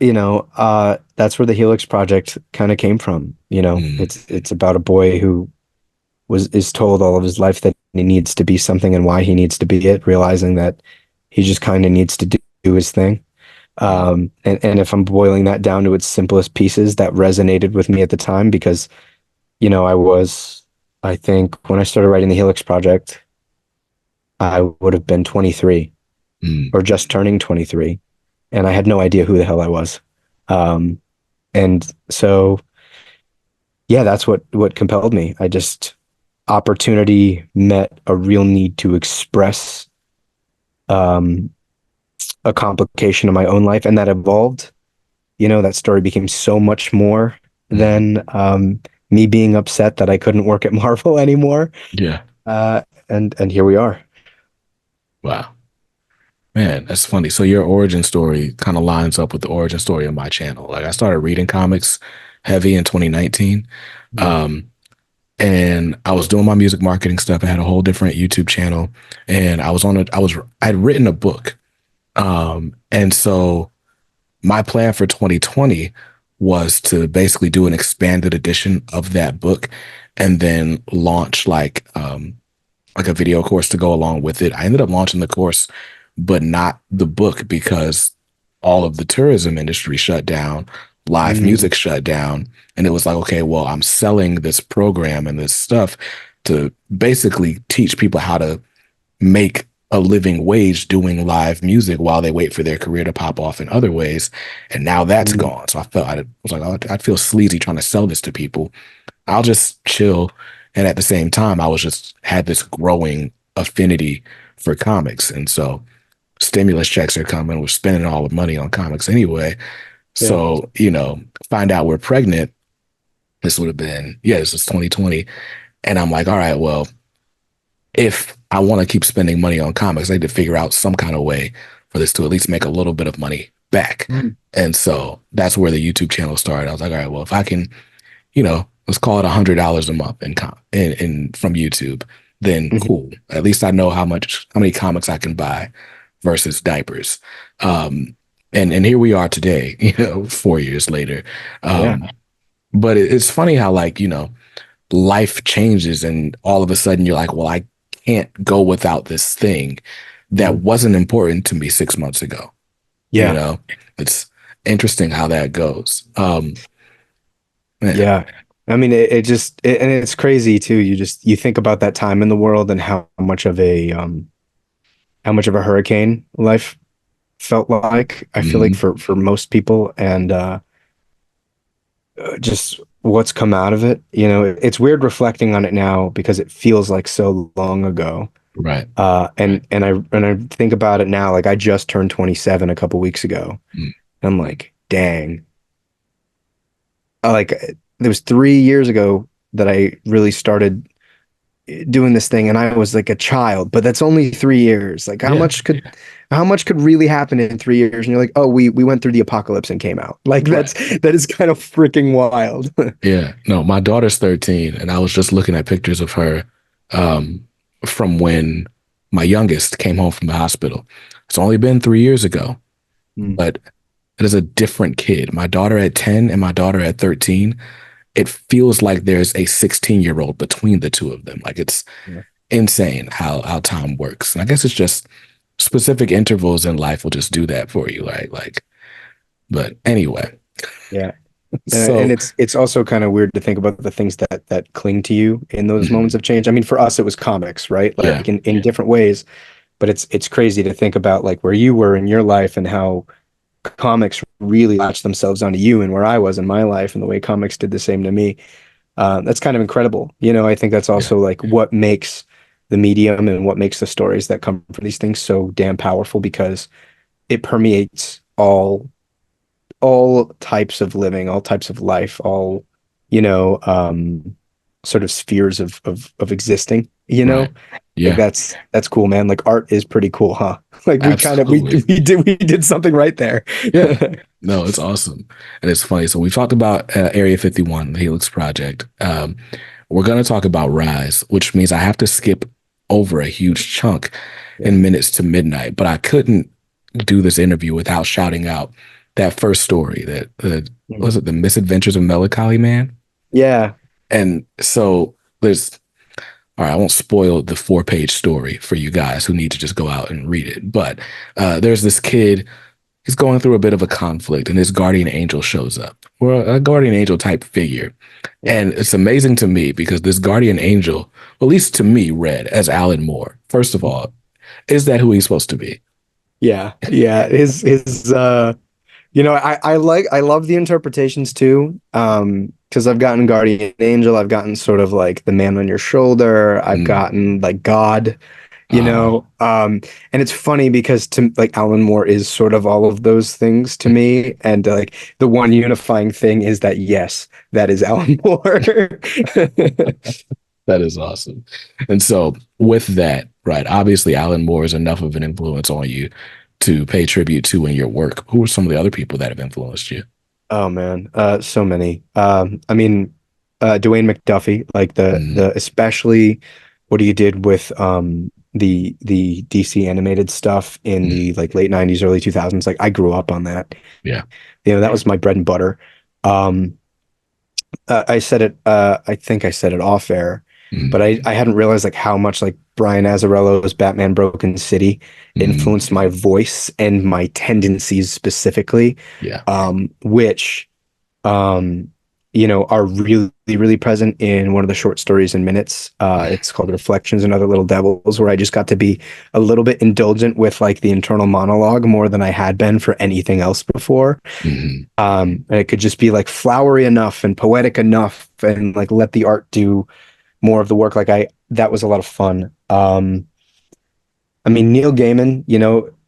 [SPEAKER 2] that's where the Helix project kind of came from.
[SPEAKER 1] Mm.
[SPEAKER 2] It's about a boy who is told all of his life that he needs to be something and why he needs to be it, realizing that he just kind of needs to do his thing.
[SPEAKER 1] Mm.
[SPEAKER 2] And if I'm boiling that down to its simplest pieces, that resonated with me at the time because, I think when I started writing the Helix project, I would have been 23
[SPEAKER 1] Mm.
[SPEAKER 2] or just turning 23, and I had no idea who the hell I was. Um, and so, yeah, that's what compelled me. I just opportunity met a real need to express um, a complication of my own life, and that evolved. That story became so much more
[SPEAKER 1] Mhm.
[SPEAKER 2] than me being upset that I couldn't work at Marvel anymore.
[SPEAKER 1] Yeah.
[SPEAKER 2] And here we are.
[SPEAKER 1] Wow. Man, that's funny. So your origin story kind of lines up with the origin story of my channel. Like I started reading comics heavy in 2019.
[SPEAKER 2] Mm.
[SPEAKER 1] Um, and I was doing my music marketing stuff. I had a whole different YouTube channel and I had written a book. And so my plan for 2020 was to basically do an expanded edition of that book and then launch like a video course to go along with it. I ended up launching the course, but not the book because all of the tourism industry shut down, live
[SPEAKER 2] Mm.
[SPEAKER 1] music shut down. And it was like, okay, well, I'm selling this program and this stuff. to basically teach people how to make a living wage doing live music while they wait for their career to pop off in other ways. And now that's
[SPEAKER 2] Mm,
[SPEAKER 1] gone. So I was like, oh, I feel sleazy trying to sell this to people. I'll just chill. And at the same time, I was just had this growing affinity for comics. And so stimulus checks are coming. We're spending all the money on comics anyway.
[SPEAKER 2] yeah.
[SPEAKER 1] So, find out we're pregnant. This would have been, yeah, this was 2020. And I'm like, all right, well, if I want to keep spending money on comics, I need to figure out some kind of way for this to at least make a little bit of money back.
[SPEAKER 2] Mm,
[SPEAKER 1] And so that's where the YouTube channel started. I was like, all right, well, if I can, let's call it $100 a month in from YouTube, then
[SPEAKER 2] mhm.
[SPEAKER 1] cool. At least I know how many comics I can buy versus diapers. And here we are today, 4 years later.
[SPEAKER 2] Yeah.
[SPEAKER 1] But it's funny how life changes and all of a sudden you're like, well, I can't go without this thing that
[SPEAKER 2] Mm,
[SPEAKER 1] wasn't important to me 6 months ago. You
[SPEAKER 2] yeah.
[SPEAKER 1] know, it's interesting how that goes. Man,
[SPEAKER 2] Yeah. I mean, and it's crazy too. You think about that time in the world and how much of a hurricane life felt like. I feel like
[SPEAKER 1] mhm,
[SPEAKER 2] for most people, and just what's come out of it. It's weird reflecting on it now because it feels like so long ago.
[SPEAKER 1] right.
[SPEAKER 2] And I think about it now, like I just turned 27 a couple weeks ago.
[SPEAKER 1] Mm,
[SPEAKER 2] I'm like, dang. Like there was 3 years ago that I really started doing this thing, and I was like a child, but that's only 3 years. Like
[SPEAKER 1] yeah,
[SPEAKER 2] how much could really happen in 3 years? And you're like, oh, we went through the apocalypse and came out. Like
[SPEAKER 1] right.
[SPEAKER 2] that is kind of freaking wild.
[SPEAKER 1] Yeah. No, my daughter's 13, and I was just looking at pictures of her um, from when my youngest came home from the hospital. It's only been 3 years ago,
[SPEAKER 2] Mm,
[SPEAKER 1] but it is a different kid. My daughter at 10 and my daughter at 13, it feels like there's a 16-year-old between the two of them. Like it's
[SPEAKER 2] yeah.
[SPEAKER 1] insane how time works. And I guess it's just specific intervals in life will just do that for you, right? But anyway,
[SPEAKER 2] Yeah. And
[SPEAKER 1] so
[SPEAKER 2] it's also kind of weird to think about the things that cling to you in those moments
[SPEAKER 1] mhm,
[SPEAKER 2] of change. I mean, for us, it was comics, right?
[SPEAKER 1] yeah,
[SPEAKER 2] Like in different ways, but it's crazy to think about like where you were in your life and how comics really latched themselves onto you and where I was in my life and the way comics did the same to me. That's kind of incredible. I think that's
[SPEAKER 1] yeah,
[SPEAKER 2] also like what makes the medium and what makes the stories that come from these things so damn powerful because it permeates all types of living, all types of life, all, you know, um, sort of spheres of existing,
[SPEAKER 1] right.
[SPEAKER 2] Like
[SPEAKER 1] Yeah,
[SPEAKER 2] that's cool, man. Like art is pretty cool, huh? Like we kind of
[SPEAKER 1] absolutely.
[SPEAKER 2] we did something right there.
[SPEAKER 1] Yeah. No, it's awesome. And it's funny. So we talked about Area 51, the Helix Project. We're going to talk about Rise, which means I have to skip over a huge chunk
[SPEAKER 2] Yeah.
[SPEAKER 1] in minutes to midnight. But I couldn't do this interview without shouting out that first story that was
[SPEAKER 2] Mhm.
[SPEAKER 1] it the Misadventures of Melancholy Man?
[SPEAKER 2] Yeah.
[SPEAKER 1] And so there's all right, I won't spoil the 4-page story for you guys who need to just go out and read it. But there's this kid, he's going through a bit of a conflict, and his guardian angel shows up, or a guardian angel type figure.
[SPEAKER 2] Yeah.
[SPEAKER 1] And it's amazing to me because this guardian angel, well, at least to me, read as Alan Moore. First of all, is that who he's supposed to be?
[SPEAKER 2] Yeah. Yeah. His I love the interpretations too. Because I've gotten Guardian Angel, I've gotten sort of like the man on your shoulder, I've
[SPEAKER 1] Mm,
[SPEAKER 2] gotten like God,
[SPEAKER 1] uh,
[SPEAKER 2] and it's funny because to like Alan Moore is sort of all of those things to me. And like the one unifying thing is that yes, that is Alan Moore.
[SPEAKER 1] that is awesome. And so, with that, right, obviously, Alan Moore is enough of an influence on you to pay tribute to in your work. Who are some of the other people that have influenced you?
[SPEAKER 2] Oh man, so many. I mean, Dwayne McDuffie, like
[SPEAKER 1] Mm,
[SPEAKER 2] the especially what he did with the DC animated stuff in
[SPEAKER 1] mm,
[SPEAKER 2] the like late 90s, early 2000s. Like I grew up on that.
[SPEAKER 1] yeah.
[SPEAKER 2] That was my bread and butter. Um, I said it. I think I said it off air, but
[SPEAKER 1] Mm,
[SPEAKER 2] I hadn't realized like how much like Brian Azzarello's Batman Broken City
[SPEAKER 1] mm,
[SPEAKER 2] influenced my voice and my tendencies specifically,
[SPEAKER 1] yeah.
[SPEAKER 2] which um, are really, really present in one of the short stories in Minutes. It's called Reflections and Other Little Devils, where I just got to be a little bit indulgent with like the internal monologue more than I had been for anything else before.
[SPEAKER 1] Hmm.
[SPEAKER 2] And it could just be like flowery enough and poetic enough and like let the art do more of the work. That was a lot of fun. I mean, Neil Gaiman,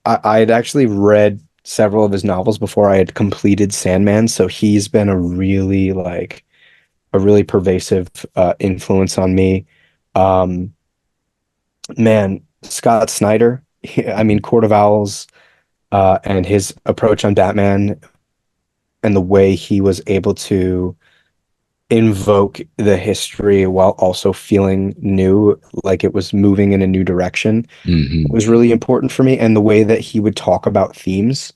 [SPEAKER 2] I had actually read several of his novels before I had completed Sandman, so he's been a really pervasive influence on me. Um, Man, Scott Snyder, I mean, Court of Owls, and his approach on Batman and the way he was able to invoke the history while also feeling new, like it was moving in a new direction,
[SPEAKER 1] Hmm.
[SPEAKER 2] was really important for me. And the way that he would talk about themes,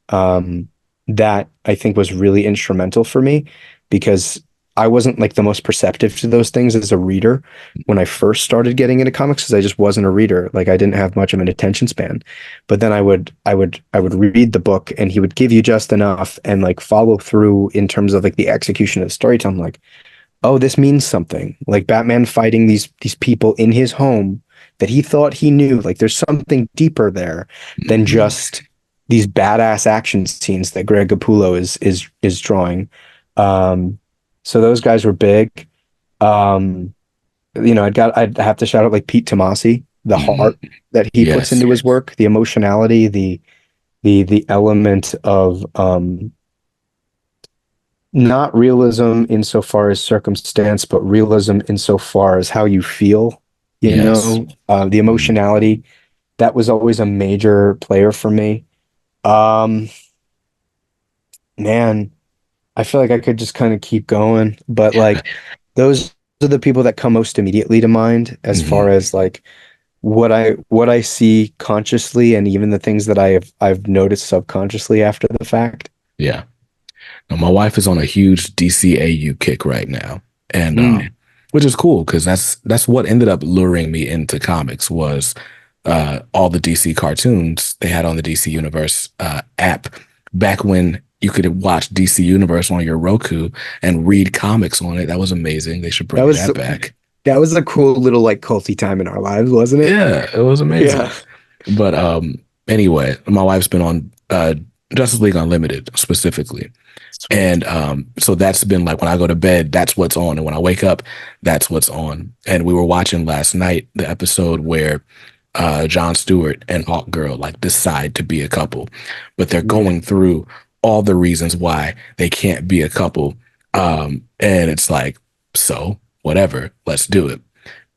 [SPEAKER 2] um, that I think was really instrumental for me because I wasn't like the most perceptive to those things as a reader when I first started getting into comics because I just wasn't a reader. Like I didn't have much of an attention span. But then I would read the book and he would give you just enough and like follow through in terms of like the execution of the storytelling. Like, oh, this means something. Like Batman fighting these people in his home that he thought he knew. Like there's something deeper there than
[SPEAKER 1] Hmm.
[SPEAKER 2] just these badass action scenes that Greg Capullo is drawing. Um, so those guys were big. Um, I'd have to shout out like Pete Tomasi, the
[SPEAKER 1] Hmm.
[SPEAKER 2] heart that he puts
[SPEAKER 1] Yes.
[SPEAKER 2] into his work, the emotionality, the element of not realism insofar as circumstance, but realism insofar as how you feel,
[SPEAKER 1] Yes.
[SPEAKER 2] the
[SPEAKER 1] Mhm.
[SPEAKER 2] emotionality. That was always a major player for me. Um, Man, I feel like I could just kind of keep going, but like those are the people that come most immediately to mind as far
[SPEAKER 1] Hmm.
[SPEAKER 2] as like what I see consciously and even the things that I've noticed subconsciously after the fact.
[SPEAKER 1] Yeah. Now, my wife is on a huge DCAU kick right now, and
[SPEAKER 2] Mm.
[SPEAKER 1] which is cool because that's what ended up luring me into comics was all the DC cartoons they had on the DC Universe app back when you could watch DC Universe on your Roku and read comics on it. That was amazing. They should
[SPEAKER 2] That
[SPEAKER 1] bring
[SPEAKER 2] was
[SPEAKER 1] that back.
[SPEAKER 2] that was a cool little like culty time in our lives, wasn't it?
[SPEAKER 1] Yeah, it was amazing.
[SPEAKER 2] Yeah.
[SPEAKER 1] But anyway, my wife's been on Justice League Unlimited specifically.
[SPEAKER 2] Sweet.
[SPEAKER 1] And so that's been like when I go to bed, that's what's on. And when I wake up, that's what's on. And we were watching last night the episode where Jon Stewart and Hawkgirl like decide to be a couple, but they're
[SPEAKER 2] Yeah.
[SPEAKER 1] going through all the reasons why they can't be a couple. And it's like, so whatever, let's do it.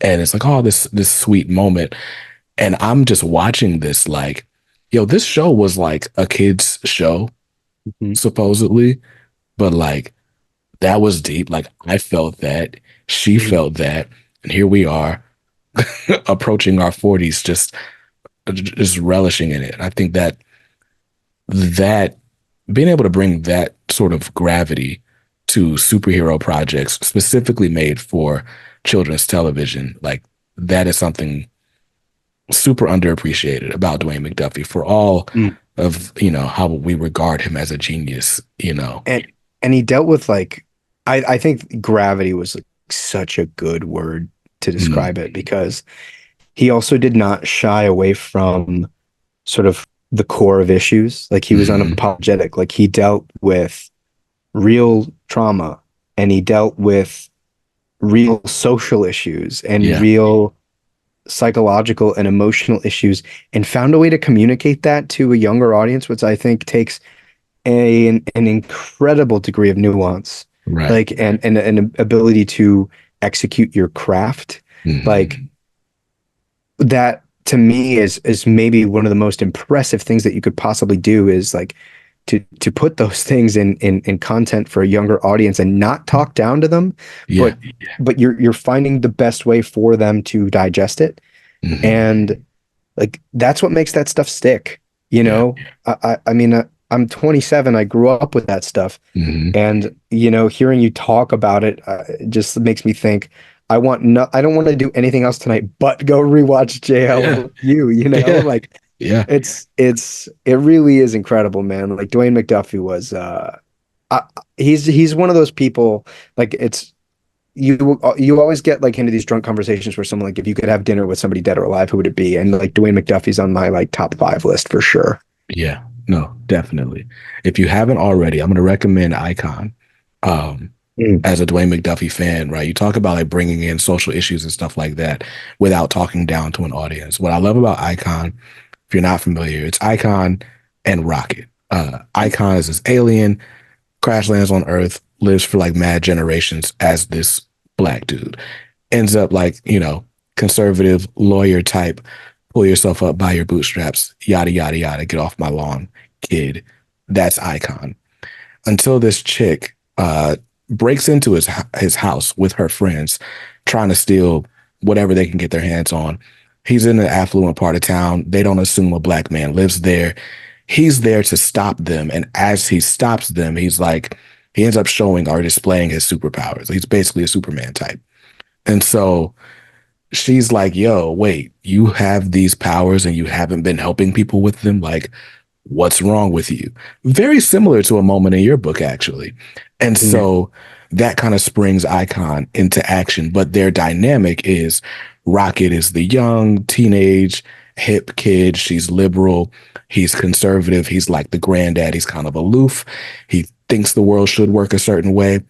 [SPEAKER 1] And it's like, oh, this sweet moment. And I'm just watching this like, yo, this show was like a kid's show,
[SPEAKER 2] Mhm.
[SPEAKER 1] supposedly, but like that was deep. Like I felt that, she
[SPEAKER 2] Mhm.
[SPEAKER 1] felt that, and here we are approaching our 40s, just relishing in it. I think that being able to bring that sort of gravity to superhero projects specifically made for children's television, like that is something super underappreciated about Dwayne McDuffie for all
[SPEAKER 2] Mm.
[SPEAKER 1] of, how we regard him as a genius.
[SPEAKER 2] And and he dealt with like I think gravity was like such a good word to describe
[SPEAKER 1] Mm,
[SPEAKER 2] it because he also did not shy away from sort of the core of issues. Like he was
[SPEAKER 1] mhm.
[SPEAKER 2] unapologetic. Like he dealt with real trauma and he dealt with real social issues and
[SPEAKER 1] Yeah,
[SPEAKER 2] real psychological and emotional issues and found a way to communicate that to a younger audience, which I think takes an incredible degree of nuance,
[SPEAKER 1] right.
[SPEAKER 2] like and an ability to execute your craft. Like
[SPEAKER 1] Mhm.
[SPEAKER 2] that to me is maybe one of the most impressive things that you could possibly do is like to put those things in content for a younger audience and not talk down to them,
[SPEAKER 1] Yeah.
[SPEAKER 2] but you're finding the best way for them to digest it.
[SPEAKER 1] Mhm.
[SPEAKER 2] And like that's what makes that stuff stick, you
[SPEAKER 1] Yeah.
[SPEAKER 2] know? I mean, I'm 27. I grew up with that stuff,
[SPEAKER 1] Mhm.
[SPEAKER 2] and hearing you talk about it just makes me think. I don't want to do anything else tonight but go rewatch
[SPEAKER 1] Yeah.
[SPEAKER 2] JLU,
[SPEAKER 1] Yeah.
[SPEAKER 2] like
[SPEAKER 1] Yeah.
[SPEAKER 2] it really is incredible, man. Like Dwayne McDuffie was he's one of those people, like it's you always get like into these drunk conversations where someone like, if you could have dinner with somebody dead or alive, who would it be? And like Dwayne McDuffie's on my like top five list for sure.
[SPEAKER 1] Yeah, no, definitely. If you haven't already, I'm going to recommend Icon. Um,
[SPEAKER 2] Mm.
[SPEAKER 1] as a Dwayne McDuffie fan, right? You talk about like bringing in social issues and stuff like that without talking down to an audience. What I love about Icon, if you're not familiar, it's Icon and Rocket. Icon is this alien, crash lands on Earth, lives for like mad generations as this black dude. Ends up like, conservative lawyer type, pull yourself up by your bootstraps, yada, yada, yada, get off my lawn, kid. That's Icon. Until this chick breaks into his house with her friends, trying to steal whatever they can get their hands on. He's in an affluent part of town. They don't assume a black man lives there. He's there to stop them. And as he stops them, he ends up showing or displaying his superpowers. He's basically a Superman type. And so she's like, yo, wait, you have these powers and you haven't been helping people with them? Like, what's wrong with you? Very similar to a moment in your book, actually. And
[SPEAKER 2] Mm.
[SPEAKER 1] so that kind of springs Icon into action. But their dynamic is Rocket is the young, teenage, hip kid. She's liberal. He's conservative. He's like the granddad. He's kind of aloof. He thinks the world should work a certain way.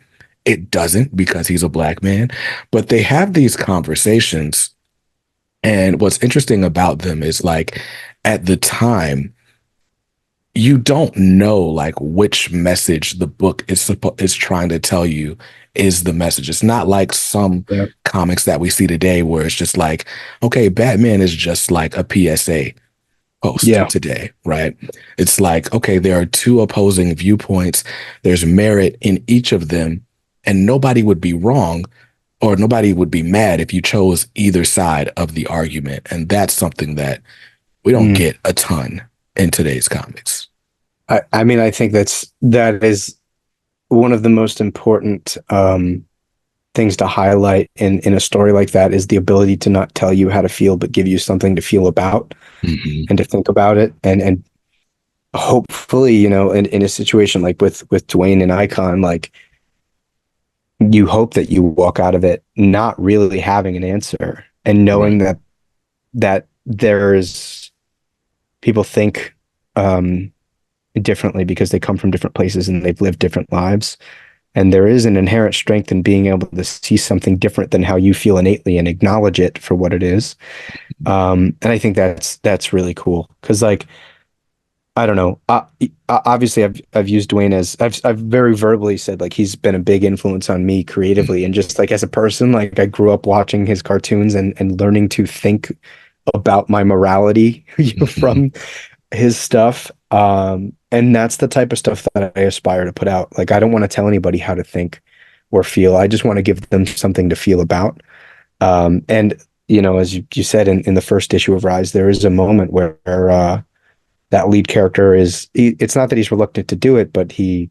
[SPEAKER 1] It doesn't because he's a black man. But they have these conversations. And what's interesting about them is like at the time, you don't know like which message the book is trying to tell you is the message. It's not like some
[SPEAKER 2] Yeah.
[SPEAKER 1] comics that we see today where it's just like, okay, Batman is just like a PSA post
[SPEAKER 2] Yeah.
[SPEAKER 1] today, right? It's like, okay, there are two opposing viewpoints. There's merit in each of them, and nobody would be wrong or nobody would be mad if you chose either side of the argument. And that's something that we don't
[SPEAKER 2] Mm.
[SPEAKER 1] get a ton in today's comics.
[SPEAKER 2] I mean, I think that is one of the most important things to highlight in a story like that is the ability to not tell you how to feel, but give you something to feel about
[SPEAKER 1] Mm-hmm.
[SPEAKER 2] and to think about it. And hopefully, in a situation like with Dwayne and Icon, like you hope that you walk out of it not really having an answer and
[SPEAKER 1] Right.
[SPEAKER 2] knowing that there's people think differently because they come from different places and they've lived different lives. And there is an inherent strength in being able to see something different than how you feel innately and acknowledge it for what it is. And I think that's really cool because, like, I don't know. Obviously, I've used Dwayne as I've very verbally said like he's been a big influence on me creatively and just like as a person. Like I grew up watching his cartoons and learning to think about my morality
[SPEAKER 1] Mm-hmm.
[SPEAKER 2] from his stuff. And that's the type of stuff that I aspire to put out. Like I don't want to tell anybody how to think or feel. I just want to give them something to feel about. And as you said in the first issue of Rise, there is a moment where that lead character it's not that he's reluctant to do it, but he's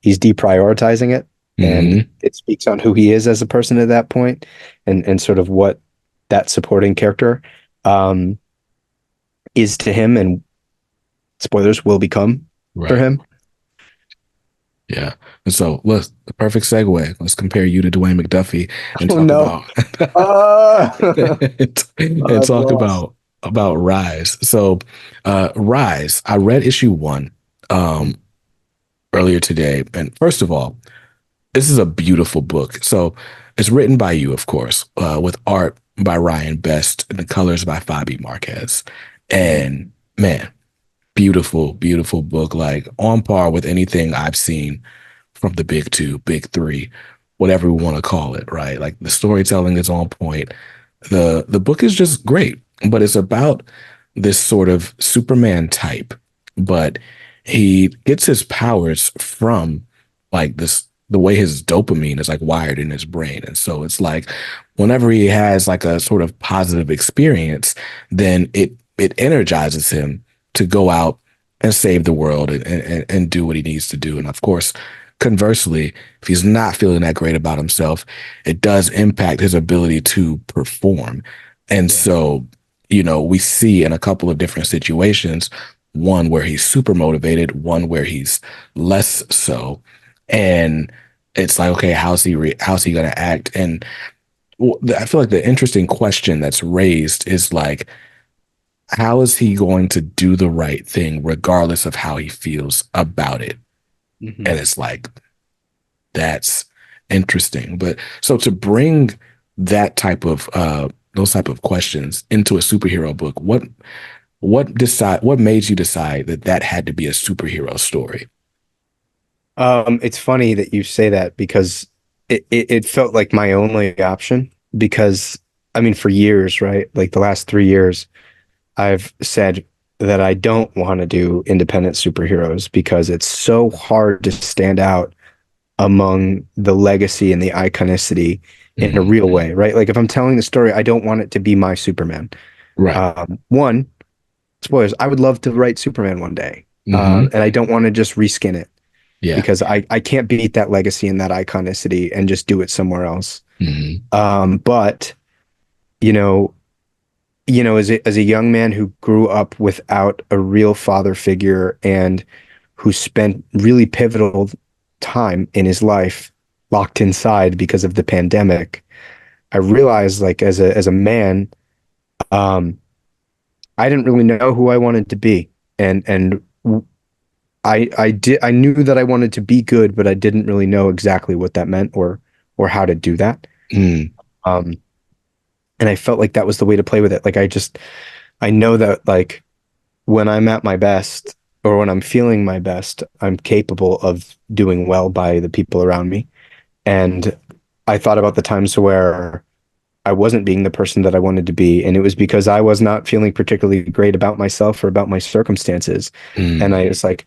[SPEAKER 2] deprioritizing it. And
[SPEAKER 1] Mm-hmm.
[SPEAKER 2] it speaks on who he is as a person at that point and sort of what that supporting character um, is to him and spoilers will become for
[SPEAKER 1] Right.
[SPEAKER 2] him.
[SPEAKER 1] Yeah. And so the perfect segue. Let's compare you to Dwayne McDuffie and
[SPEAKER 2] Oh
[SPEAKER 1] talk
[SPEAKER 2] no.
[SPEAKER 1] about
[SPEAKER 2] Uh,
[SPEAKER 1] and
[SPEAKER 2] I'm
[SPEAKER 1] talk
[SPEAKER 2] lost.
[SPEAKER 1] about Rise. So Rise, I read issue one earlier today. And first of all, this is a beautiful book. So it's written by you, of course, with art by Ryan Best and the colors by Fabi Marquez. And man, beautiful, beautiful book, like on par with anything I've seen from the big two, big three, whatever we want to call it, right? Like the storytelling is on point. The book is just great, but it's about this sort of Superman type, but he gets his powers from like this the way his dopamine is like wired in his brain. And so it's like whenever he has like a sort of positive experience, then it energizes him to go out and save the world and do what he needs to do. And of course, conversely, if he's not feeling that great about himself, it does impact his ability to perform. And
[SPEAKER 2] Yeah.
[SPEAKER 1] so, we see in a couple of different situations, one where he's super motivated, one where he's less so. And it's like, okay, how's he going to act? And I feel like the interesting question that's raised is like, how is he going to do the right thing regardless of how he feels about it?
[SPEAKER 2] Mhm.
[SPEAKER 1] And it's like, that's interesting. But so to bring that type of those type of questions into a superhero book, what made you decide that that had to be a superhero story?
[SPEAKER 2] It's funny that you say that because it felt like my only option because I mean for years, right? Like the last 3 years, I've said that I don't want to do independent superheroes because it's so hard to stand out among the legacy and the iconicity in a real
[SPEAKER 1] Mhm.
[SPEAKER 2] way, right? Like if I'm telling the story, I don't want it to be my Superman.
[SPEAKER 1] Right.
[SPEAKER 2] One, spoilers, I would love to write Superman one day.
[SPEAKER 1] Hmm.
[SPEAKER 2] And I don't want to just reskin it
[SPEAKER 1] Yeah.
[SPEAKER 2] because I can't beat that legacy and that iconicity and just do it somewhere else.
[SPEAKER 1] Hmm.
[SPEAKER 2] But you know, as a young man who grew up without a real father figure and who spent really pivotal time in his life locked inside because of the pandemic, I realized like as a man, um, I didn't really know who I wanted to be. And I knew that I wanted to be good, but I didn't really know exactly what that meant or how to do that.
[SPEAKER 1] Mm.
[SPEAKER 2] Um, and I felt like that was the way to play with it. Like I know that like when I'm at my best or when I'm feeling my best, I'm capable of doing well by the people around me. And I thought about the times where I wasn't being the person that I wanted to be, and it was because I was not feeling particularly great about myself or about my circumstances. And
[SPEAKER 1] Mm.
[SPEAKER 2] I was like,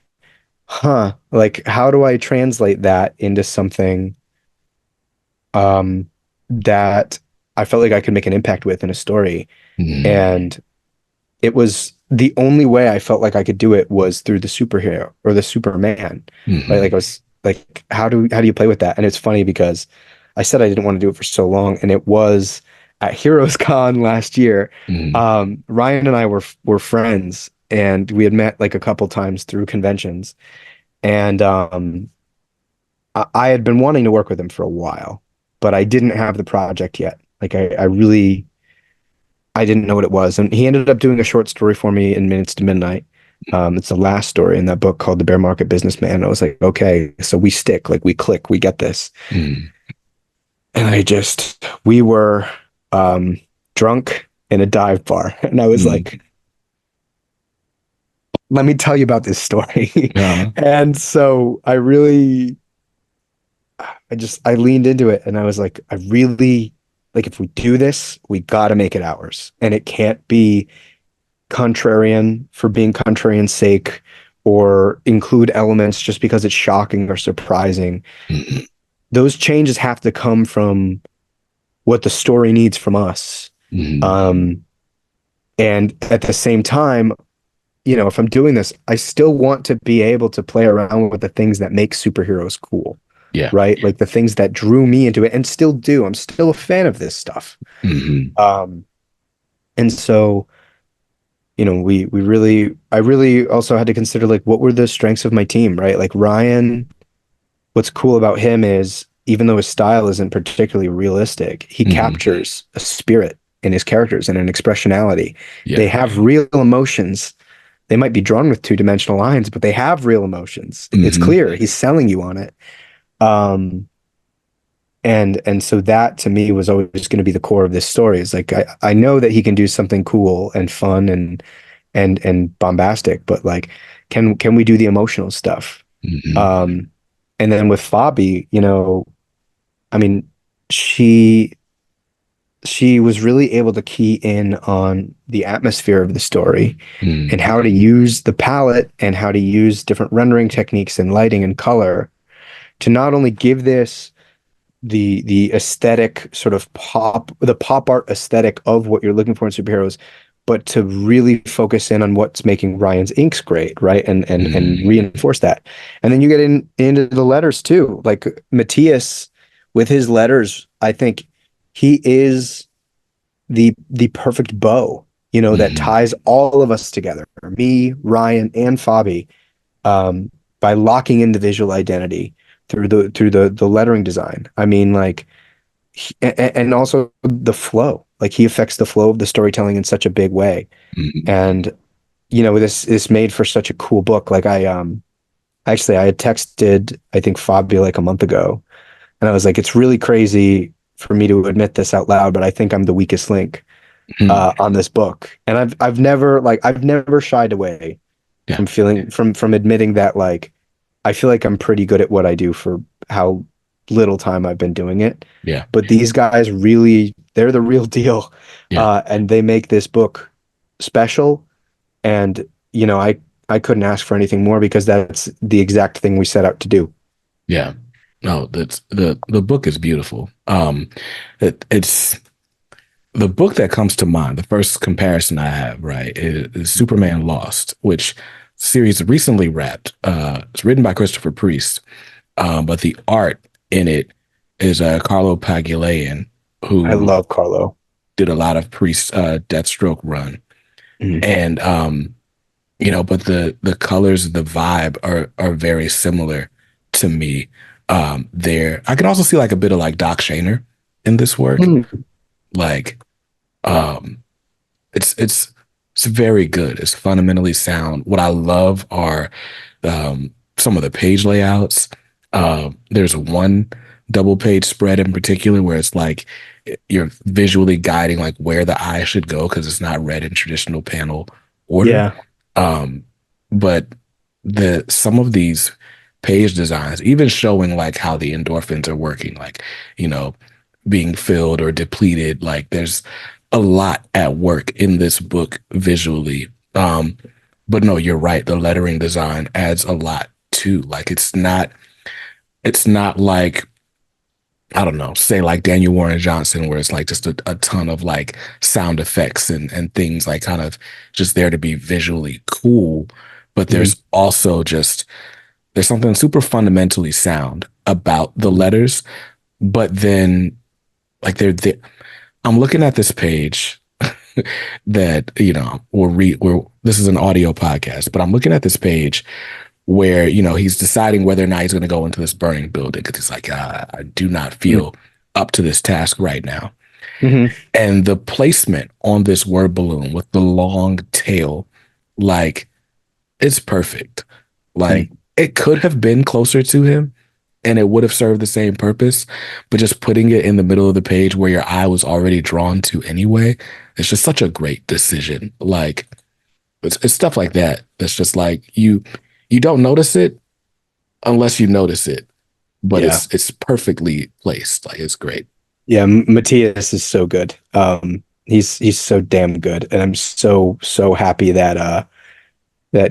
[SPEAKER 2] huh, like how do I translate that into something that I felt like I could make an impact with in a story?
[SPEAKER 1] Mm.
[SPEAKER 2] And it was the only way I felt like I could do it was through the superhero or the Superman, right? Like I
[SPEAKER 1] Hmm.
[SPEAKER 2] was like, how do you play with that? And it's funny because I said I didn't want to do it for so long, and it was at Heroes Con last year.
[SPEAKER 1] Mm.
[SPEAKER 2] Ryan and I were friends, and we had met like a couple times through conventions, and I had been wanting to work with him for a while, but I didn't have the project yet. Like I really I didn't know what it was. And he ended up doing a short story for me in Minutes to Midnight. It's the last story in that book called The Bear Market Businessman. I was like, okay, so we stick, like we click, we get this.
[SPEAKER 1] Mm.
[SPEAKER 2] And we were drunk in a dive bar. And I was
[SPEAKER 1] Mm.
[SPEAKER 2] like, let me tell you about this story.
[SPEAKER 1] Uh,
[SPEAKER 2] And so I leaned into it and I was like, I really, like, if we do this, we got to make it ours. And it can't be contrarian for being contrarian's sake or include elements just because it's shocking or surprising.
[SPEAKER 1] mm.
[SPEAKER 2] Those changes have to come from what the story needs from us.
[SPEAKER 1] Mm.
[SPEAKER 2] Um, and at the same time, if I'm doing this, I still want to be able to play around with the things that make superheroes cool,
[SPEAKER 1] Yeah.
[SPEAKER 2] right? Like the things that drew me into it and still do. I'm still a fan of this stuff.
[SPEAKER 1] Hmm.
[SPEAKER 2] Um, and so I really also had to consider like what were the strengths of my team, right? Like Ryan, what's cool about him is even though his style isn't particularly realistic, he
[SPEAKER 1] Hmm.
[SPEAKER 2] captures a spirit in his characters and an expressionality. They
[SPEAKER 1] Yeah.
[SPEAKER 2] have real emotions. They might be drawn with two-dimensional lines, but they have real emotions. It's
[SPEAKER 1] Hmm.
[SPEAKER 2] clear he's selling you on it. Um, and so that to me was always going to be the core of this story. Is like I know that he can do something cool and fun and bombastic, but like can we do the emotional stuff?
[SPEAKER 1] Hmm.
[SPEAKER 2] Um, and then with Fabi, I mean, she she was really able to key in on the atmosphere of the story and
[SPEAKER 1] Mm.
[SPEAKER 2] how to use the palette and how to use different rendering techniques and lighting and color to not only give this the aesthetic sort of the pop art aesthetic of what you're looking for in superheroes, but to really focus in on what's making Ryan's inks great, right? And
[SPEAKER 1] Mm.
[SPEAKER 2] reinforce that. And then you get into the letters too. Like Matthias with his letters, I think he is the perfect bow, that
[SPEAKER 1] Hmm.
[SPEAKER 2] ties all of us together, me, Ryan, and Fabi, um, by locking in the visual identity, through the lettering design. I mean, like, and also the flow. Like he affects the flow of the storytelling in such a big way.
[SPEAKER 1] Mhm.
[SPEAKER 2] And this is made for such a cool book. Like actually I had texted I think Fabio like a month ago, and I was like, it's really crazy for me to admit this out loud, but I think I'm the weakest link
[SPEAKER 1] Mhm.
[SPEAKER 2] on this book. And I've never shied away
[SPEAKER 1] Yeah,
[SPEAKER 2] from feeling from admitting that, like, I feel like I'm pretty good at what I do for how little time I've been doing it.
[SPEAKER 1] yeah,
[SPEAKER 2] But these guys really, they're the real deal.
[SPEAKER 1] yeah,
[SPEAKER 2] And they make this book special. And, I couldn't ask for anything more because that's the exact thing we set out to do.
[SPEAKER 1] yeah. No, that's the book is beautiful. It's the book that comes to mind. The first comparison I have, right, is Superman Lost, which series recently wrapped. It's written by Christopher Priest, but the art in it is Carlo Pagulayan,
[SPEAKER 2] I
[SPEAKER 1] who
[SPEAKER 2] love Carlo.
[SPEAKER 1] did a lot of Priest Deathstroke run,
[SPEAKER 2] Mhm.
[SPEAKER 1] and but the colors, the vibe are very similar to me. There, I can also see like a bit of like Doc Shaner in this work.
[SPEAKER 2] Mhm.
[SPEAKER 1] Like, um, it's very good. It's fundamentally sound. What I love are some of the page layouts. There's one double page spread in particular where it's like you're visually guiding like where the eye should go because it's not read in traditional panel order.
[SPEAKER 2] Yeah.
[SPEAKER 1] Um, but the some of these page designs, even showing like how the endorphins are working, like, you know, being filled or depleted, like there's a lot at work in this book visually. But no, you're right. The lettering design adds a lot too. Like it's not like, I don't know, say like Daniel Warren Johnson, where it's like just a ton of like sound effects and things like kind of just there to be visually cool. But
[SPEAKER 2] Mhm.
[SPEAKER 1] there's something super fundamentally sound about the letters. But then like they're I'm looking at this page that, we're this is an audio podcast, but I'm looking at this page where, he's deciding whether or not he's going to go into this burning building because he's like, I do not feel up to this task right now.
[SPEAKER 2] Mhm.
[SPEAKER 1] And the placement on this word balloon with the long tail, like, it's perfect. Like,
[SPEAKER 2] Mhm.
[SPEAKER 1] it could have been closer to him and it would have served the same purpose, but just putting it in the middle of the page where your eye was already drawn to anyway, it's just such a great decision. Like, it's stuff like that that's just like you don't notice it unless you notice it, but
[SPEAKER 2] Yeah.
[SPEAKER 1] it's perfectly placed. Like, it's great.
[SPEAKER 2] Yeah, Matthias is so good. He's so damn good, and I'm so happy that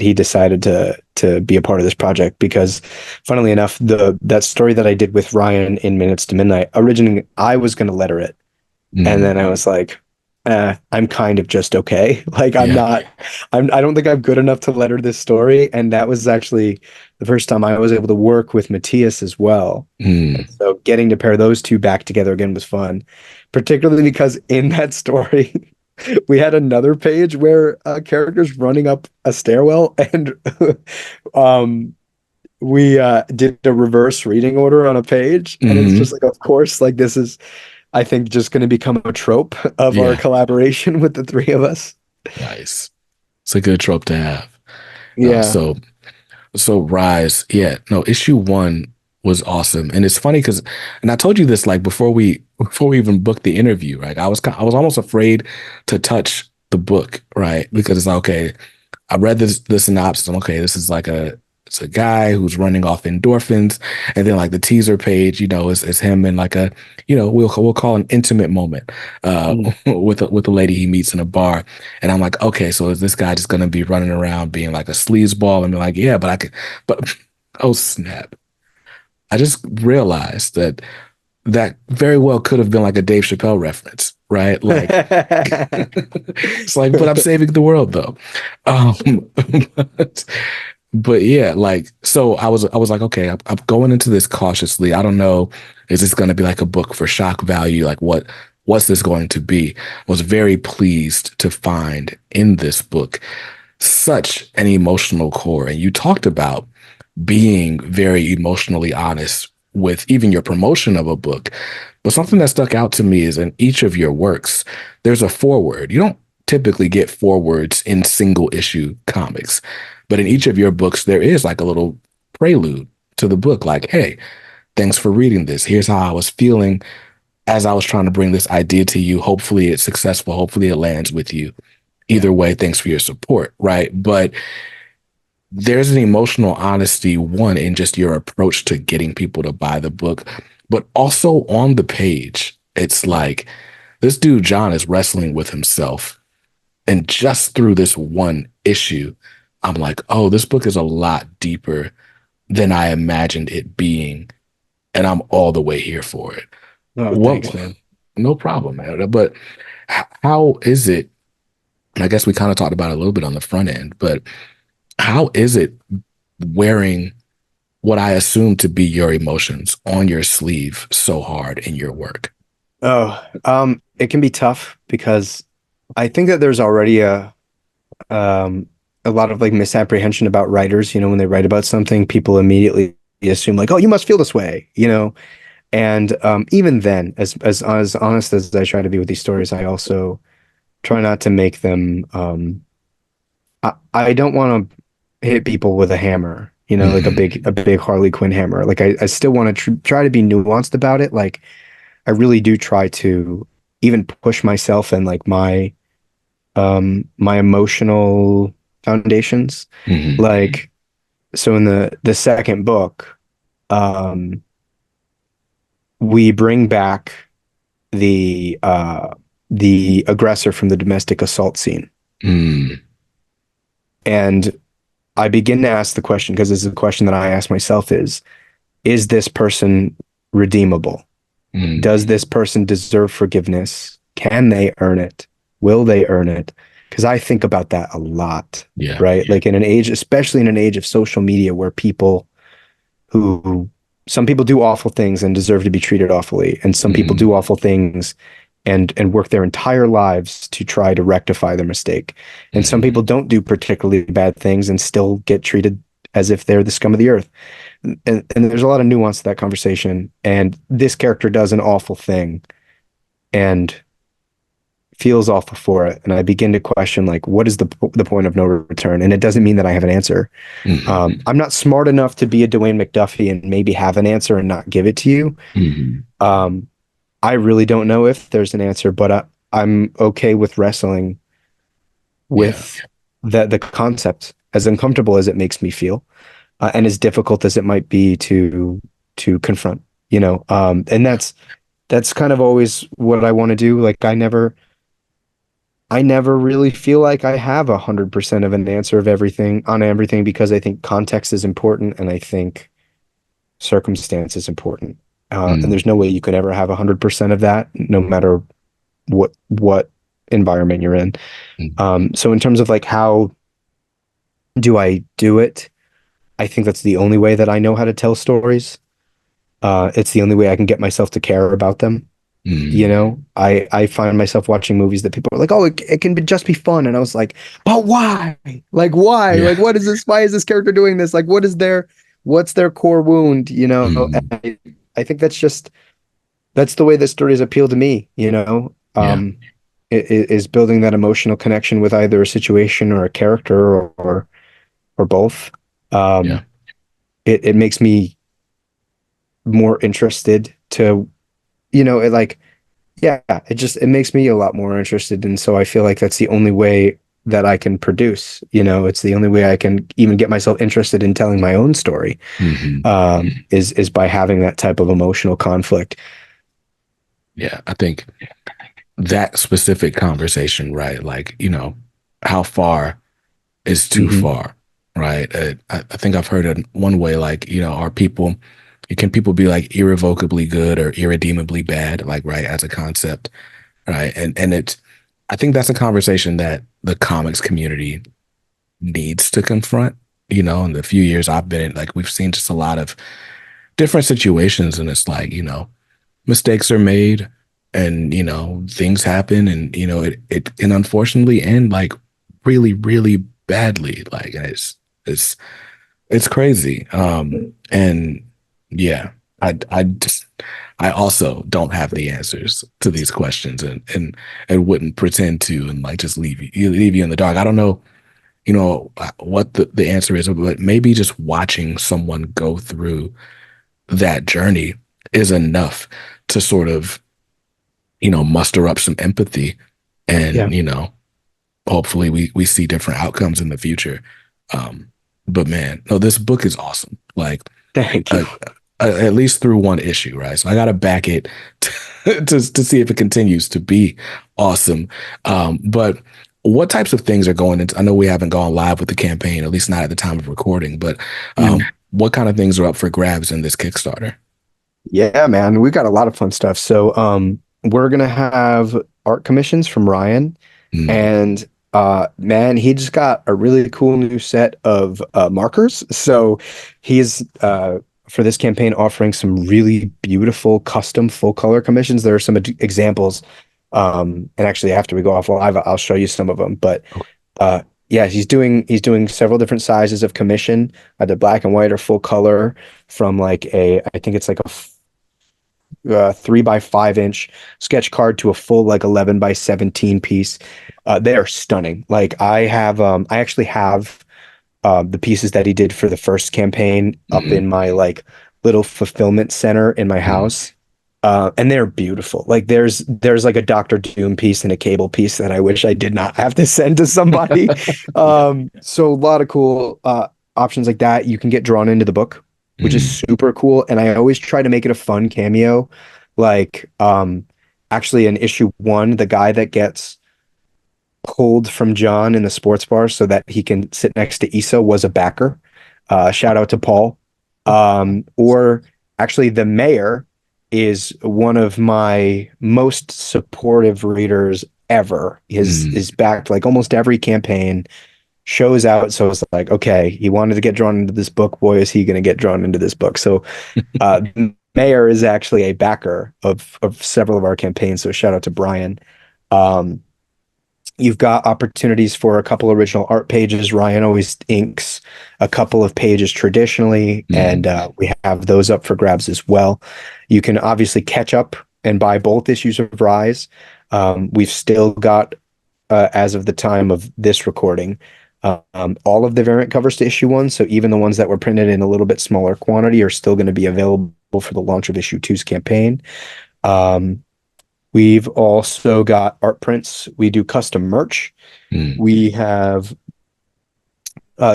[SPEAKER 2] he decided to be a part of this project because, funnily enough, the that story that I did with Ryan in Minutes to Midnight, originally I was going to letter it, and then
[SPEAKER 1] Mm,
[SPEAKER 2] I was like, I'm kind of just okay. Like I'm
[SPEAKER 1] yeah.
[SPEAKER 2] not, I don't think I'm good enough to letter this story, and that was actually the first time I was able to work with Matthias as well.
[SPEAKER 1] Mm,
[SPEAKER 2] So getting to pair those two back together again was fun, particularly because in that story, we had another page where a character's running up a stairwell, and um, we did a reverse reading order on a page, and it's just
[SPEAKER 1] hmm.
[SPEAKER 2] like, of course, like this is, I think, just going to become a trope of our
[SPEAKER 1] Yeah.
[SPEAKER 2] collaboration with the three of us.
[SPEAKER 1] Nice. It's a good trope to have. No,
[SPEAKER 2] Yeah.
[SPEAKER 1] so Rise, yeah, no, issue one was awesome. And it's funny because, and I told you this like before we even booked the interview, right? I was almost afraid to touch the book, right? Because it's like, okay, I read the synopsis. I'm okay. This is like it's a guy who's running off endorphins, and then like the teaser page, is him in like a, we'll call an intimate moment,
[SPEAKER 2] Mm.
[SPEAKER 1] with a lady he meets in a bar, and I'm like, okay, so is this guy just gonna be running around being like a sleazeball and be like, yeah, but I could, but oh snap, I just realized that very well could have been like a Dave Chappelle reference, right? Like, it's like, but I'm saving the world though. Um, but, but yeah, like, so I was like, okay, I'm going into this cautiously. I don't know, is this going to be like a book for shock value? Like, what's this going to be? I was very pleased to find in this book such an emotional core. And you talked about being very emotionally honest with even your promotion of a book. But something that stuck out to me is in each of your works, there's a foreword. You don't typically get forewords in single issue comics, but in each of your books, there is like a little prelude to the book, like, hey, thanks for reading this. Here's how I was feeling as I was trying to bring this idea to you. Hopefully it's successful. Hopefully it lands with you.
[SPEAKER 2] Yeah.
[SPEAKER 1] Either way, thanks for your support, right? But there's an emotional honesty, one, in just your approach to getting people to buy the book, but also on the page. It's like this dude, John, is wrestling with himself. And just through this one issue, I'm like, oh, this book is a lot deeper than I imagined it being. And I'm all the way here for it.
[SPEAKER 2] Oh,
[SPEAKER 1] What,
[SPEAKER 2] thanks, man.
[SPEAKER 1] no problem, man. But how is it? I guess we kind of talked about it a little bit on the front end, but how is it wearing what I assume to be your emotions on your sleeve so hard in your work?
[SPEAKER 2] Oh, it can be tough because I think that there's already a lot of like misapprehension about writers. You know, when they write about something, people immediately assume like, oh, you must feel this way, you know. And even then, as honest as I try to be with these stories, I also try not to make them. I don't want to hit people with a hammer, you know, like
[SPEAKER 1] Mm-hmm.
[SPEAKER 2] a big Harley Quinn hammer. Like I still want to try to be nuanced about it. Like I really do try to even push myself and like my emotional foundations.
[SPEAKER 1] Mm-hmm.
[SPEAKER 2] Like so in the second book, um, we bring back the aggressor from the domestic assault scene.
[SPEAKER 1] Mm-hmm.
[SPEAKER 2] And I begin to ask the question, because this is a question that I ask myself is this person redeemable? Does
[SPEAKER 1] Mm-hmm.
[SPEAKER 2] this person deserve forgiveness? Can they earn it? Will they earn it? Because I think about that a lot,
[SPEAKER 1] Yeah.
[SPEAKER 2] right? Like in an age, especially in an age of social media where people who some people do awful things and deserve to be treated awfully, and some people
[SPEAKER 1] Mm-hmm.
[SPEAKER 2] do awful things and work their entire lives to try to rectify their mistake. And some
[SPEAKER 1] Mm-hmm.
[SPEAKER 2] people don't do particularly bad things and still get treated as if they're the scum of the earth. And there's a lot of nuance to that conversation. And this character does an awful thing and feels awful for it. And I begin to question, like, what is the point of no return? And it doesn't mean that I have an answer.
[SPEAKER 1] Mm-hmm.
[SPEAKER 2] I'm not smart enough to be a Dwayne McDuffie and maybe have an answer and not give it to you.
[SPEAKER 1] Mm-hmm.
[SPEAKER 2] Um, I really don't know if there's an answer, but I'm okay with wrestling
[SPEAKER 1] Yeah.
[SPEAKER 2] with the concept, as uncomfortable as it makes me feel, and as difficult as it might be to confront. You know, and that's kind of always what I want to do. Like I never really feel like I have 100% of an answer of everything on everything because I think context is important and I think circumstance is important. And there's no way you can ever have 100% of that, no matter what environment you're in.
[SPEAKER 1] Mm-hmm.
[SPEAKER 2] So in terms of like how do I do it, I think that's the only way that I know how to tell stories. It's the only way I can get myself to care about them. You
[SPEAKER 1] Mm-hmm.
[SPEAKER 2] know, I find myself watching movies that people are like, oh, it can just be fun. And I was like, but why? Like, why? Like,
[SPEAKER 1] Yeah.
[SPEAKER 2] what is this? Why is this character doing this? Like, what's their core wound? You know,
[SPEAKER 1] Mm-hmm.
[SPEAKER 2] I think that's the way that stories appeal to me, you know,
[SPEAKER 1] Yeah.
[SPEAKER 2] is building that emotional connection with either a situation or a character or both.
[SPEAKER 1] Yeah.
[SPEAKER 2] Um, it makes me more interested to, you know, it like, yeah, it makes me a lot more interested. And so I feel like that's the only way that I can produce, you know, it's the only way I can even get myself interested in telling my own story,
[SPEAKER 1] Mm-hmm.
[SPEAKER 2] is by having that type of emotional conflict.
[SPEAKER 1] Yeah. I think that specific conversation, right? Like, how far is too
[SPEAKER 2] Hmm.
[SPEAKER 1] far, right? I think I've heard it one way, like, can people be like irrevocably good or irredeemably bad, like, right, as a concept, right? I think that's a conversation that the comics community needs to confront. In the few years I've been in, like, we've seen just a lot of different situations, and it's like, mistakes are made and things happen, and it can unfortunately end like really, really badly. Like, it's It's crazy. And yeah, I also don't have the answers to these questions, and wouldn't pretend to, and like just leave you in the dark. I don't know, what the answer is, but maybe just watching someone go through that journey is enough to sort of, muster up some empathy,
[SPEAKER 2] Yeah.
[SPEAKER 1] and, hopefully we see different outcomes in the future. Um, but man, no, this book is awesome. Like,
[SPEAKER 2] Thank you.
[SPEAKER 1] uh, at least through one issue, right? So I gotta back it to see if it continues to be awesome. But what types of things are going into? I know we haven't gone live with the campaign, at least not at the time of recording. But what kind of things are up for grabs in this Kickstarter?
[SPEAKER 2] Yeah, man, we've got a lot of fun stuff. So, we're gonna have art commissions from Ryan,
[SPEAKER 1] Mm,
[SPEAKER 2] and man, he just got a really cool new set of markers. So, he's for this campaign offering some really beautiful custom full color commissions. There are some examples, and actually, after we go off live, I'll show you some of them. But
[SPEAKER 1] okay.
[SPEAKER 2] uh, yeah, he's doing several different sizes of commission, either black and white or full color, from like I think it's like a 3 by 5 inch sketch card to a full like 11 by 17 piece. They are stunning. Like I actually have the pieces that he did for the first campaign up
[SPEAKER 1] Mm,
[SPEAKER 2] in my like little fulfillment center in my
[SPEAKER 1] mm,
[SPEAKER 2] house. And they're beautiful. Like there's like a Doctor Doom piece and a Cable piece that I wish I did not have to send to somebody.
[SPEAKER 1] yeah.
[SPEAKER 2] So a lot of cool options like that. You can get drawn into the book, which is
[SPEAKER 1] Mm,
[SPEAKER 2] super cool. And I always try to make it a fun cameo. Like actually in issue one, the guy that gets pulled from John in the sports bar so that he can sit next to Issa was a backer. Shout out to Paul. Or actually, the mayor is one of my most supportive readers ever.
[SPEAKER 1] mm.
[SPEAKER 2] Is backed like almost every campaign, shows out. So it's like, okay, he wanted to get drawn into this book. Boy, is he going to get drawn into this book. So Mayor is actually a backer of several of our campaigns. So shout out to Brian. Um, You've got opportunities for a couple original art pages. Ryan always inks a couple of pages traditionally, and
[SPEAKER 1] Mm,
[SPEAKER 2] we have those up for grabs as well. You can obviously catch up and buy both issues of Rise. We've still got, as of the time of this recording, all of the variant covers to issue one. So even the ones that were printed in a little bit smaller quantity are still going to be available for the launch of issue two's campaign. Um, We've also got art prints. We do custom merch.
[SPEAKER 1] mm,
[SPEAKER 2] We have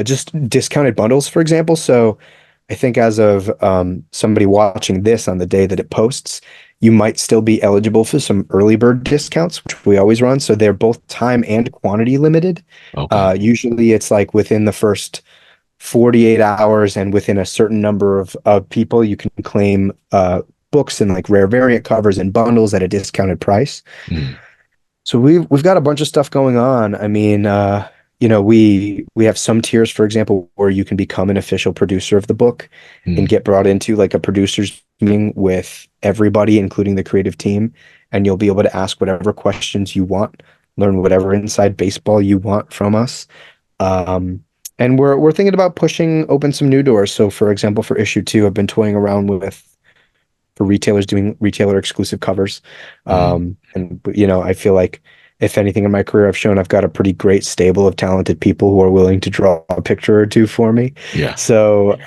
[SPEAKER 2] just discounted bundles, for example. So I think as of somebody watching this on the day that it posts, you might still be eligible for some early bird discounts, which we always run. So they're both time and quantity limited.
[SPEAKER 1] okay.
[SPEAKER 2] Usually it's like within the first 48 hours and within a certain number of people, you can claim books and like rare variant covers and bundles at a discounted price.
[SPEAKER 1] Mm,
[SPEAKER 2] So we've got a bunch of stuff going on. I mean, we have some tiers, for example, where you can become an official producer of the book and
[SPEAKER 1] mm,
[SPEAKER 2] get brought into like a producer's meeting with everybody, including the creative team, and you'll be able to ask whatever questions you want, learn whatever inside baseball you want from us. Um, and we're thinking about pushing open some new doors. So, for example, for issue two, I've been toying around with for retailers doing retailer exclusive covers.
[SPEAKER 1] mm.
[SPEAKER 2] And I feel like if anything in my career, I've shown I've got a pretty great stable of talented people who are willing to draw a picture or two for me.
[SPEAKER 1] Yeah.
[SPEAKER 2] So,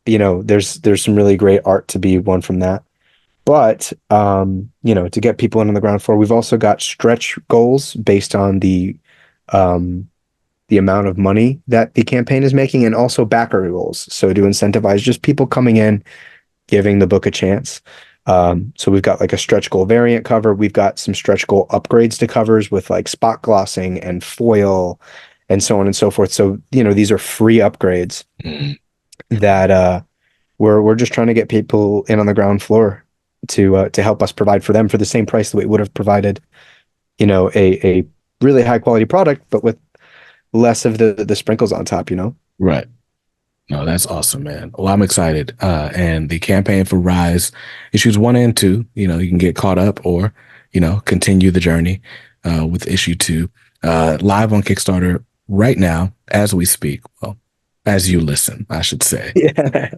[SPEAKER 2] there's some really great art to be won from that. But to get people in on the ground floor, we've also got stretch goals based on the amount of money that the campaign is making, and also backer goals. So to incentivize just people coming in, giving the book a chance. So we've got like a stretch goal variant cover. We've got some stretch goal upgrades to covers with like spot glossing and foil and so on and so forth. So, these are free upgrades
[SPEAKER 1] Mm,
[SPEAKER 2] that we're just trying to get people in on the ground floor to help us provide for them for the same price that we would have provided, a really high quality product, but with less of the sprinkles on top.
[SPEAKER 1] right. No, that's awesome, man. Well, I'm excited. And the campaign for Rise issues one and two, you can get caught up or, continue the journey with issue two live on Kickstarter right now as we speak. Well, as you listen, I should say.
[SPEAKER 2] Yeah.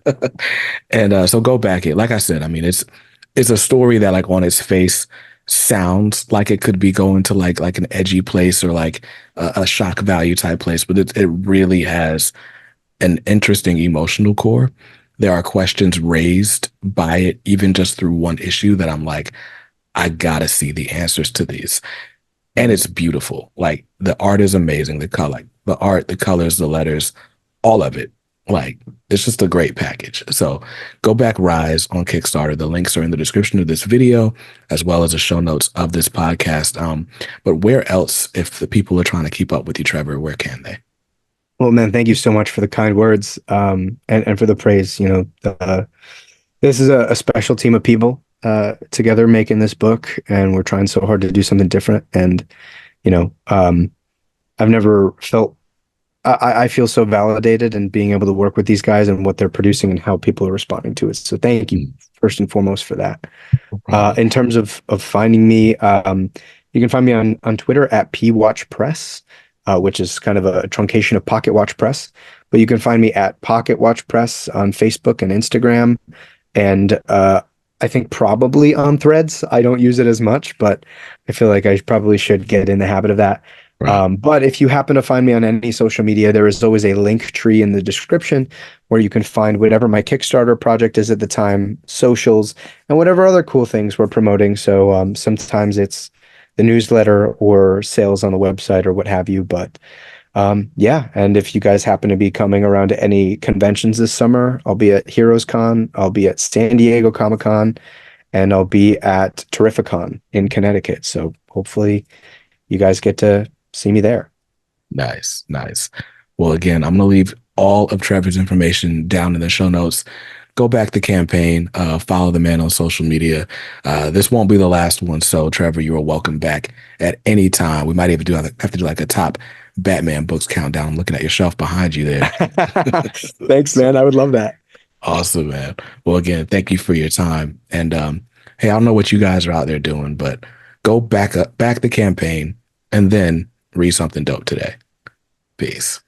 [SPEAKER 1] And so go back it. Like I said, I mean, it's a story that like on its face sounds like it could be going to like an edgy place or like a shock value type place, but it really has an interesting emotional core. There are questions raised by it, even just through one issue that I'm like, I gotta see the answers to these. And it's beautiful. Like the art is amazing. The color, like the art, the colors, the letters, all of it. Like it's just a great package. So go back Rise on Kickstarter. The links are in the description of this video, as well as the show notes of this podcast. But where else, if the people are trying to keep up with you, Trevor, where can they?
[SPEAKER 2] Well, man, thank you so much for the kind words, and for the praise. This is a special team of people together making this book, and we're trying so hard to do something different. And you know, um, I've never felt I feel so validated in being able to work with these guys and what they're producing and how people are responding to it. So thank you first and foremost for that.
[SPEAKER 1] No problem.
[SPEAKER 2] In terms of finding me, you can find me on Twitter at PWatchPress, which is kind of a truncation of Pocket Watch Press. But you can find me at Pocket Watch Press on Facebook and Instagram, and I think probably on Threads. I don't use it as much, but I feel like I probably should get in the habit of that.
[SPEAKER 1] Right.
[SPEAKER 2] But if you happen to find me on any social media, there is always a link tree in the description where you can find whatever my Kickstarter project is at the time, socials, and whatever other cool things we're promoting. So sometimes it's the newsletter or sales on the website or what have you. But yeah, and if you guys happen to be coming around to any conventions this summer, I'll be at Heroes Con, I'll be at San Diego Comic Con, and I'll be at Terrificon in Connecticut. So hopefully you guys get to see me there.
[SPEAKER 1] Nice, nice. Well, again, I'm gonna leave all of Trevor's information down in the show notes. Go back the campaign, follow the man on social media. This won't be the last one, so Trevor, you are welcome back at any time. We might even have to do like a top Batman books countdown. I'm looking at your shelf behind you there.
[SPEAKER 2] Thanks, man. I would love that.
[SPEAKER 1] Awesome, man. Well, again, thank you for your time. And hey, I don't know what you guys are out there doing, but go back the campaign and then read something dope today. Peace.